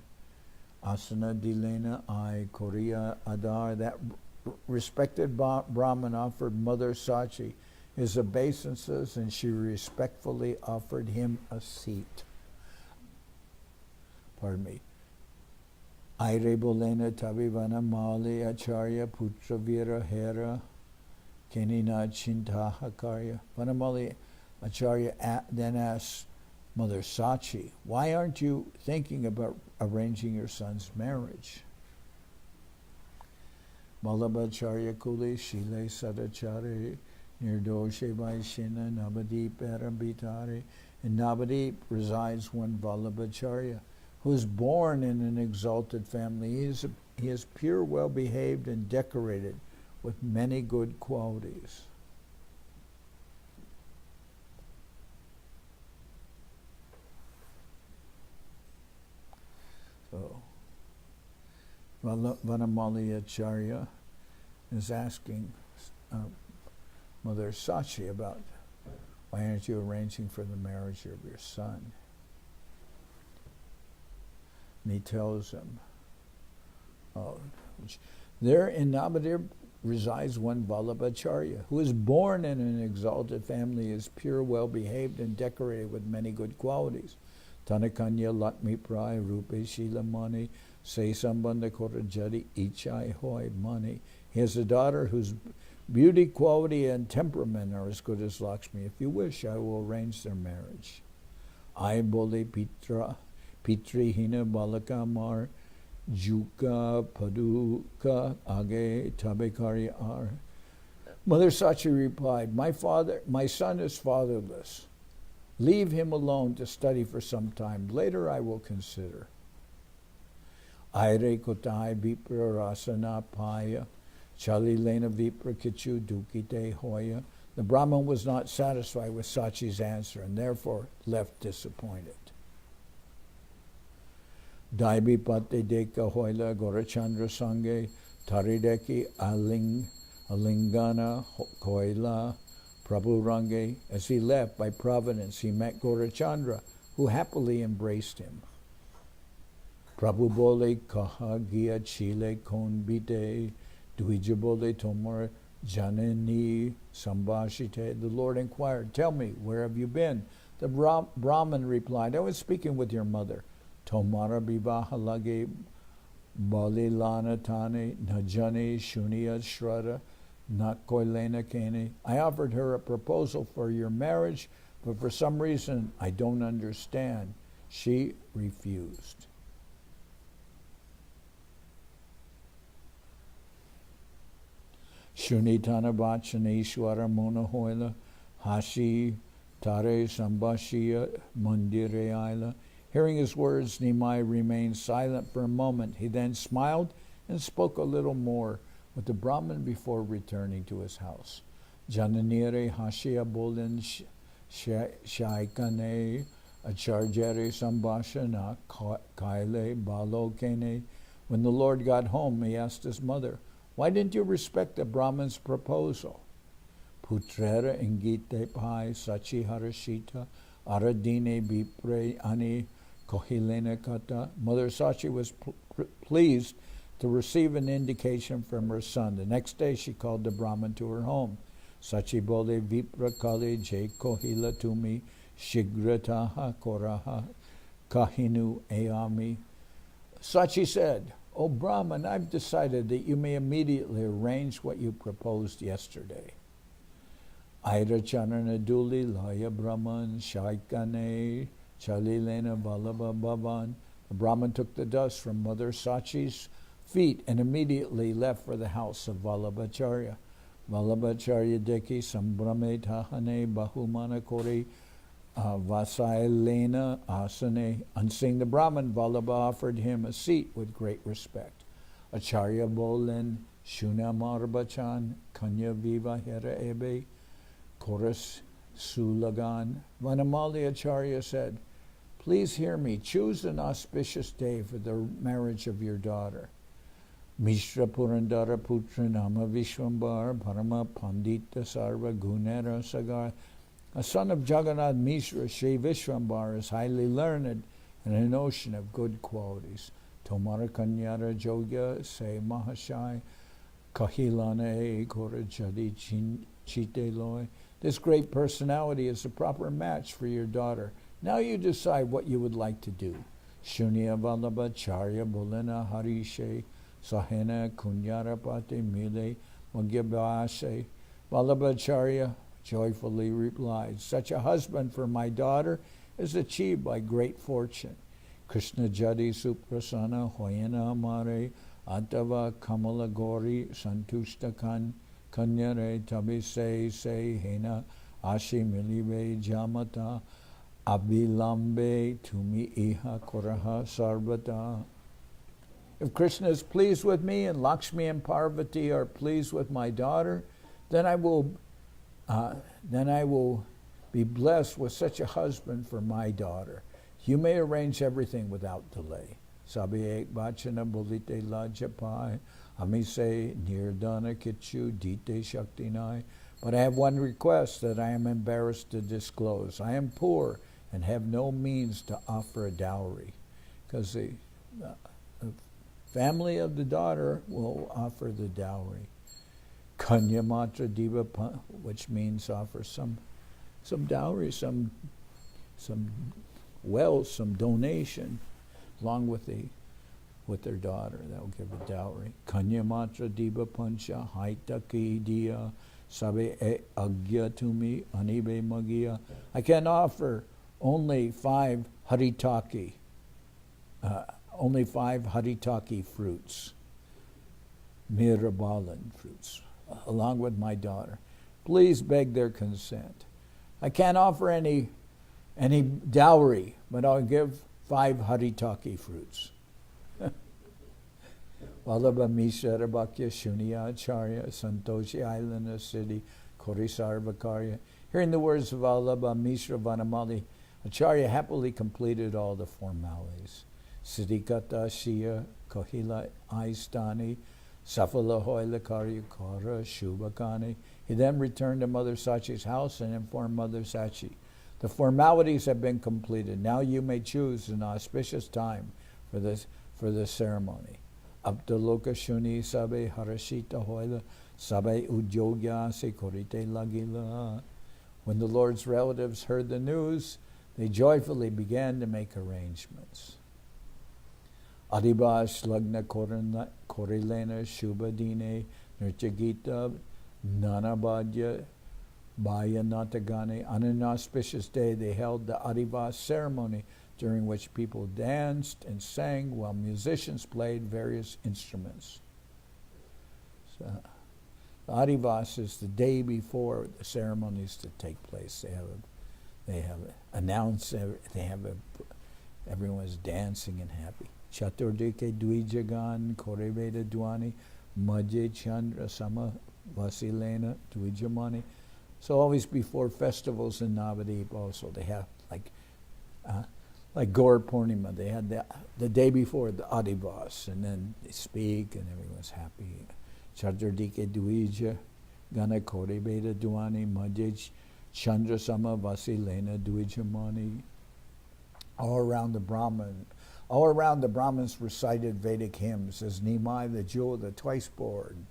Asana Dilena I Korea Adar. That respected Brahmin offered Mother Sachi his obeisances, and she respectfully offered him a seat. Pardon me. Aire Bolena Tabivana Mali Acharya Putra Vira Hera Kenina Chintaha Karya. Vanamali Acharya then asked Mother Sachi, why aren't you thinking about arranging your son's marriage? Vallabhacharya Kuli Shile Sadachari Nirdoshe Vaishina Navadip Arambitari. In Navadip resides one Vallabhacharya, who is born in an exalted family. He is pure, well-behaved, and decorated with many good qualities. So, Vanamali Acharya is asking Mother Sachi about, why aren't you arranging for the marriage of your son? And he tells him, there in Navadip resides one Vallabhacharya, who is born in an exalted family, is pure, well-behaved, and decorated with many good qualities. Tanakanya Lakshmipriya Rupe Shilamani Se Sambandha Korajadi Ichai Hoi Mani. He has a daughter whose beauty, quality, and temperament are as good as Lakshmi. If you wish, I will arrange their marriage. I Bole Pitri Hina Balaka Mar Juka Paduka Age Tabekari Ar. Mother Sachi replied, my son is fatherless. Leave him alone to study for some time. Later I will consider. Aire Kotai Vipra Rasana Paya Chali Lena Vipra Kichu Dukite Hoya. The Brahmin was not satisfied with Sachi's answer and therefore left disappointed. Daibi Pate Deka Hoila Gorachandra Sange Tarideki Alingana Koila Prabhu Range. As he left, by providence, he met Gaurachandra, who happily embraced him. Prabhu Bole Kaha Gia Chile Kon Bite Duijabole Tomar Janani Sambashite. The Lord inquired, tell me, where have you been? The Brahmin replied, I was speaking with your mother. Tomara Bivaha Lage Balilana Tane Najani Shunia Shrada Nakoilena Kene. I offered her a proposal for your marriage, but for some reason I don't understand. She refused. Shunitana Vachaneshwara Mona Hoila Hashi Tare Sambashiya Mundire Aila. Hearing his words, Nimai remained silent for a moment. He then smiled and spoke a little more with the Brahmin before returning to his house. Jananire Hashia Bolin Shaikane Acharjare Sambashana Kaile Balo Kene. When the Lord got home, he asked his mother, why didn't you respect the Brahmin's proposal? Putrera Ingite Pai Sachi Harashita Aradine Bipre Ani Kohilena Kata. Mother Sachi was pleased to receive an indication from her son. The next day she called the Brahmin to her home. Sachi Bole Vipra Kali Jai Kohila Tumi Shigrataha Koraha Kahinu Ayami. Sachi said, O Brahman, I've decided that you may immediately arrange what you proposed yesterday. Aira Chanana Duli Laya Brahman Shaikane Chalilena Balaba Bhavan. The Brahman took the dust from Mother Sachi's feet and immediately left for the house of Vallabhacharya. Vallabhacharya deki sambrame tahane bahumana kori vasailena asane. On seeing the Brahmin, Vallabha offered him a seat with great respect. Acharya bolen shuna marbachan kanya viva hera ebe chorus sulagan. Vanamali Acharya said, please hear me, choose an auspicious day for the marriage of your daughter. Mishra Purandara Putra Nama Vishwambar Parama Pandita Sarva Gunera Sagar. A son of Jagannath Mishra, Sri Vishwambar is highly learned and an ocean of good qualities. Tomara Kanyara Jogya Se Mahashai Kahilane Kora Jadi Chite Loy. This great personality is the proper match for your daughter. Now you decide what you would like to do. Shunya Vallabha Charya Bulena Harishe Sahena Kunyarapate Mile Magyabhase. Vallabhacharya joyfully replied, such a husband for my daughter is achieved by great fortune. Krishna Jadi Suprasana Hoyana Mare Atava Kamala Gori Santushtakan Kanyare Tabise Se Hena Ashi Milive Jamata Abilambe Tumi Iha Koraha Sarvata. If Krishna is pleased with me and Lakshmi and Parvati are pleased with my daughter, then I will be blessed with such a husband for my daughter. You may arrange everything without delay. Sabi ek bachana bolite lajapai, amise nirdana kitchu dite shaktinai. But I have one request that I am embarrassed to disclose. I am poor and have no means to offer a dowry, because the family of the daughter will offer the dowry. Kanya matra diva, which means offer some dowry, some wealth, some donation, along with their daughter. That will give a dowry. Kanya matra diva pancha haitaki dia sabe agya tumi anibe magia. I can offer only 5 haritaki. Only 5 haritaki fruits, mirabalan fruits, along with my daughter. Please beg their consent. I can't offer any dowry, but I'll give 5 haritaki fruits. Vallabha Mishra Bhakya Shunya Acharya Santoshi Island City Korisarvakarya. Hearing the words of Vallabha Mishra Vanamali, Acharya happily completed all the formalities. Siddhikata Shia Kohila Aistani Safala Hoila Karyakara Shubhakani. He then returned to Mother Sachi's house and informed Mother Sachi, the formalities have been completed. Now you may choose an auspicious time for this ceremony. Abdaloka Shuni Sabe Harashita Hoila Sabe Ujogya Se Korite Lagila. When the Lord's relatives heard the news, they joyfully began to make arrangements. Adibas Lagna Korilena Shubhadine Nirchagita Nanabadya Bayanatagane. On an auspicious day, they held the Adivas ceremony, during which people danced and sang while musicians played various instruments. So, the Adivas is the day before the ceremonies to take place. They have announced. Everyone's dancing and happy. Chaturdike Dvijagan Koreveda Dwani Majje Chandra Sama Vasilena Dvijamani. So always before festivals in Navadip also, they have like Gaur Purnima, they had the day before the Adivas, and then they speak and everyone's happy. Chaturdike Dvija Gana Koreveda Dwani Majje Chandra Sama Vasilena Dvijamani. All around the Brahmins recited Vedic hymns as Nimai, the jewel, the twice born,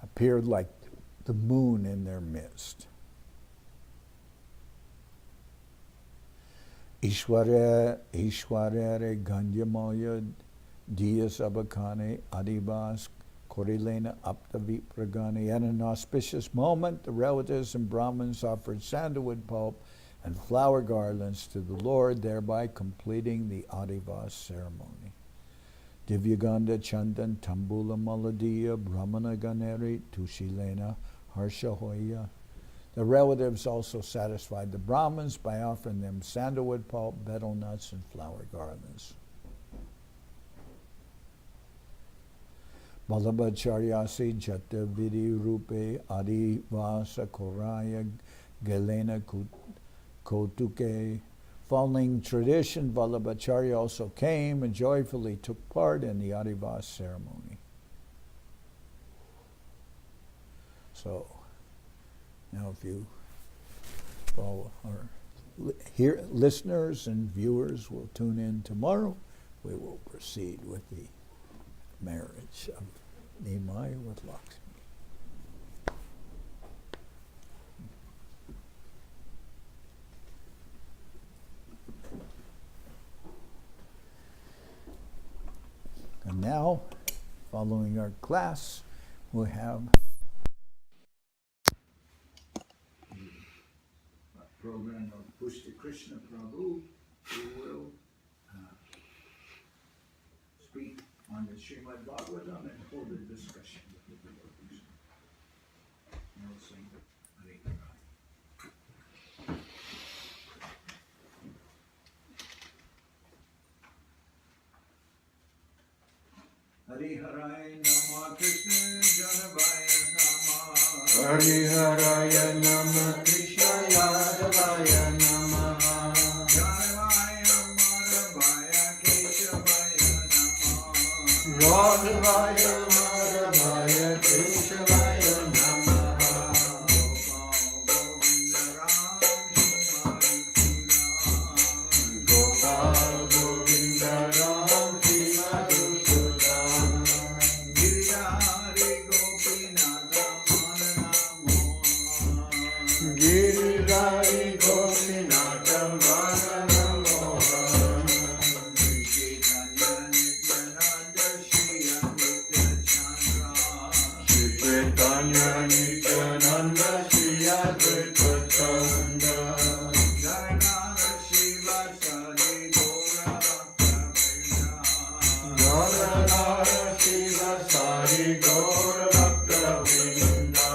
appeared like the moon in their midst. Ishwarere Ganjamaya Diya Sabakane Adibas Korilena Aptavi Pragani. At an auspicious moment, the relatives and Brahmins offered sandalwood pulp and flower garlands to the Lord, thereby completing the Adivas ceremony. Divyaganda Chandan Tambula Maladiya Brahmana Ganeri Tushilena Harsha Hoya. The relatives also satisfied the Brahmins by offering them sandalwood pulp, betel nuts, and flower garlands. Vallabhacharyasi jata vidi rupe adivasa koraya galena kotuke. Following tradition, Vallabhacharya also came and joyfully took part in the Adivas ceremony. So, now if you follow our listeners and viewers will tune in tomorrow, we will proceed with the marriage of Nimai with Lakshmi. And now, following our class, we'll have a program of Pushti Krishna Prabhu, who will speak on the Srimad Bhagavatam and hold a discussion with the devotees. And we'll sing Adi-khanda. Hariharaya Nama Krishna Janavaya Nama. Hariharaya Nama Krishna Yadavaya Nama. Janavaya Madhavaya Keshavaya Nama. Yadavaya Madhavaya Keshavaya Nama. Gopal Govinda Ram Giridhari Gopinatha Manana Mohan. Sri Chaitanya Nityananda Sri Advaita Chanda. Janardan Shiva Sari Gaura Bhakta Vrinda.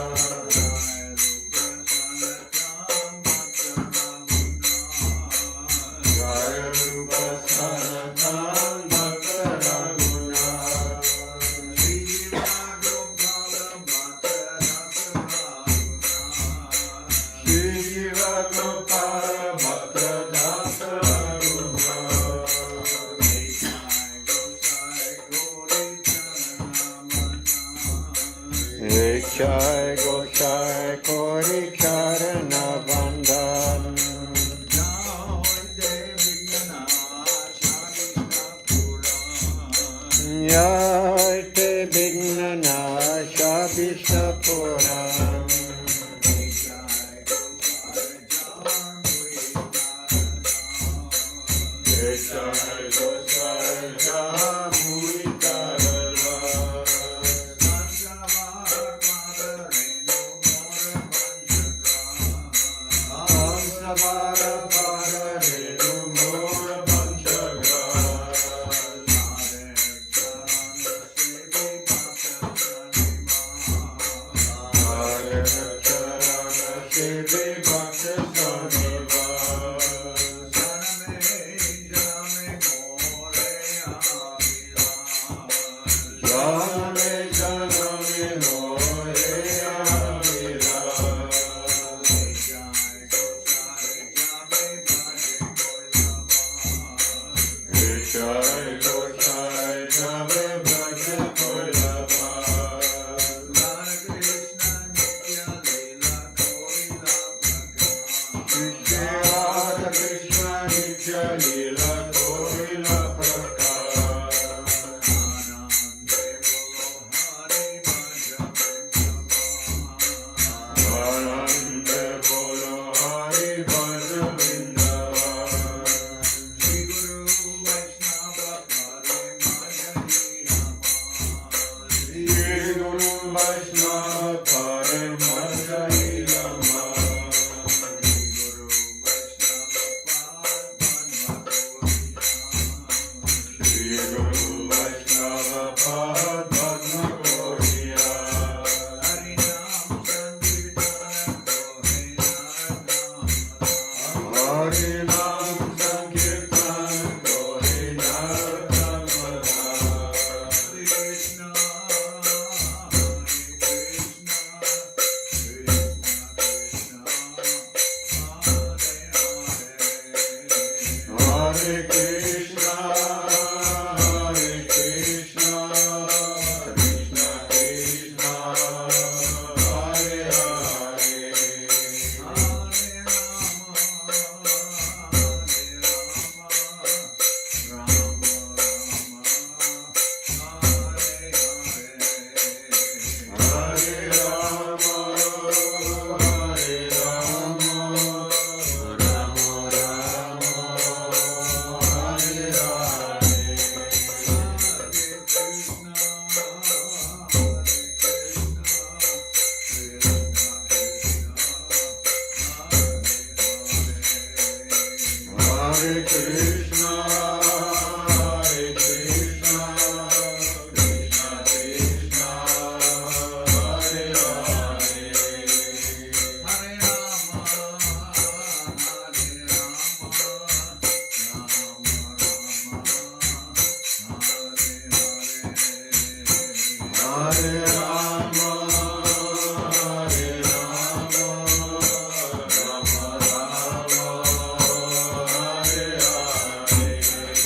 Jaya Rupa Sanatan Bhakta Raguna. Shri Jiva Gopala Bhakta Dasa Raguna. Ekshai Goshai Kori Charana Bandhan. Yaite Vignana Shabisha Puram. Ekshai Goshai Jahamurita. Hare Krishna, Hare Krishna, Krishna Krishna, Hare Hare, Hare Rama, Hare Rama, Rama Rama, Hare Hare, Hare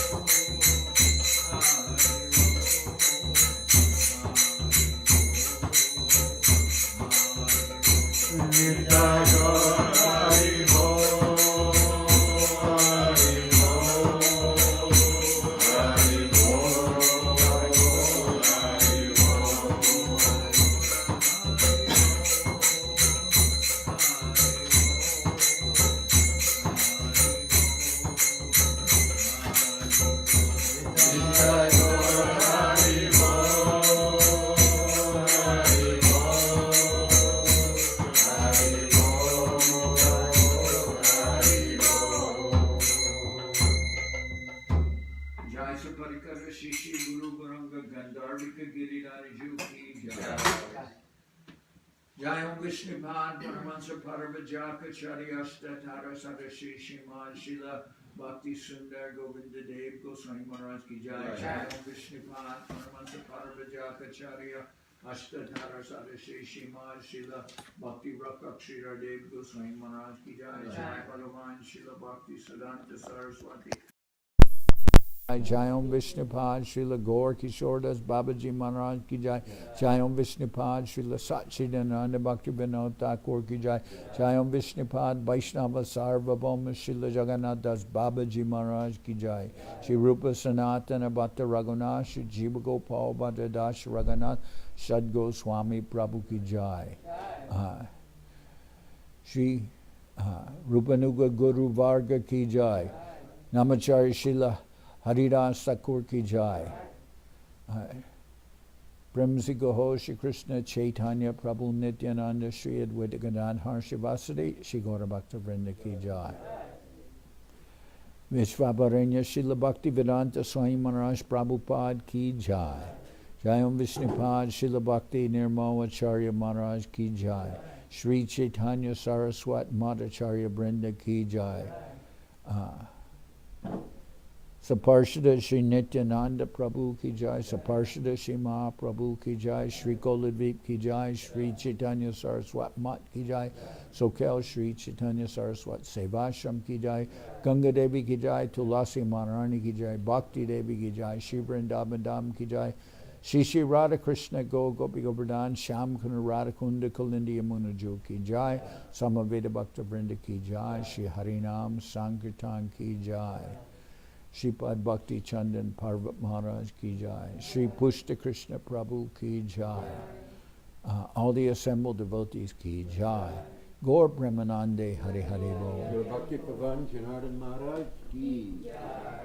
Rama, Hare Rama, Rama Rama, Hare Jai Om Vishnupad Paramahansa Parabhajakacharya Ashtatara Sadashi Shrimad Srila Bhakti Sundar Govinda Dev Goswami Maharaj ki Jai. Jai Om Vishnupad Paramahansa Parabhajakacharya Ashtatara Sadashi Shrimad Srila Bhakti Rakshira Dev Goswami Maharaj ki Jai. Jai Bhagavan Srila Bhakti Siddhanta Saraswati. Jai Om Vishnupad Srila Gaur Kishordas Babaji Maharaj ki Jai. Jai Om Vishnupad Srila Satchidananda Bhakti Vinod Thakur ki Jai. Jai Om Vishnupad Vaishnava Sarvabhauma Srila Jagannath Das Babaji Maharaj ki Jai. Shri Rupa Sanatana Bhatta Raghunath Shri Jiva Gopal Bhatta Das Raghunath Shad Goswami Prabhu ki Jai. Shri Rupanuga Guru Varga ki Jai. Namacharya Srila Haridas Thakur ki Jai. Brahmasi Goho Shri Krishna Chaitanya Prabhu Nityananda Sri Advaita Gadadhar Shivasadi Shri Gaura Bhakta Vrinda ki Jai. Vishvabaranya Srila Bhakti Vedanta Swami Maharaj Prabhupada ki Jai. Jai Om Vishnupad Srila Bhakti Nirmal Acharya Maharaj ki Jai. Sri Chaitanya Saraswat Madhacharya Vrinda ki Jai. Saparshada Sri Nityananda Prabhu ki Jai, Saparshada Sri Mahaprabhu ki Jai, Sri Koladvip ki Jai, Sri Chaitanya Saraswat Mat ki Jai, Soquel Sri Chaitanya Saraswat Seva Ashram ki Jai, Ganga Devi ki Jai, Tulasi Maharani ki Jai, Bhakti Devi ki Jai, Sri Vrindaban Dham ki Jai, Shri Radha Krishna Go Gopi Govardhan, Sham Kuna Radha Kunda Kalindi Yamuna Ju ki Jai, Samaveda Bhakta Vrinda ki Jai, Shri Harinam Sankirtan ki Jai. Sripad Bhakti Chandan Parvat Maharaj ki Jai. Sri Pushta Krishna Prabhu ki Jai. All the assembled devotees ki Jai. Gaur Brahmanande Hare Hare Bo. Bhakti Pavan Janardan Maharaj ki Jai.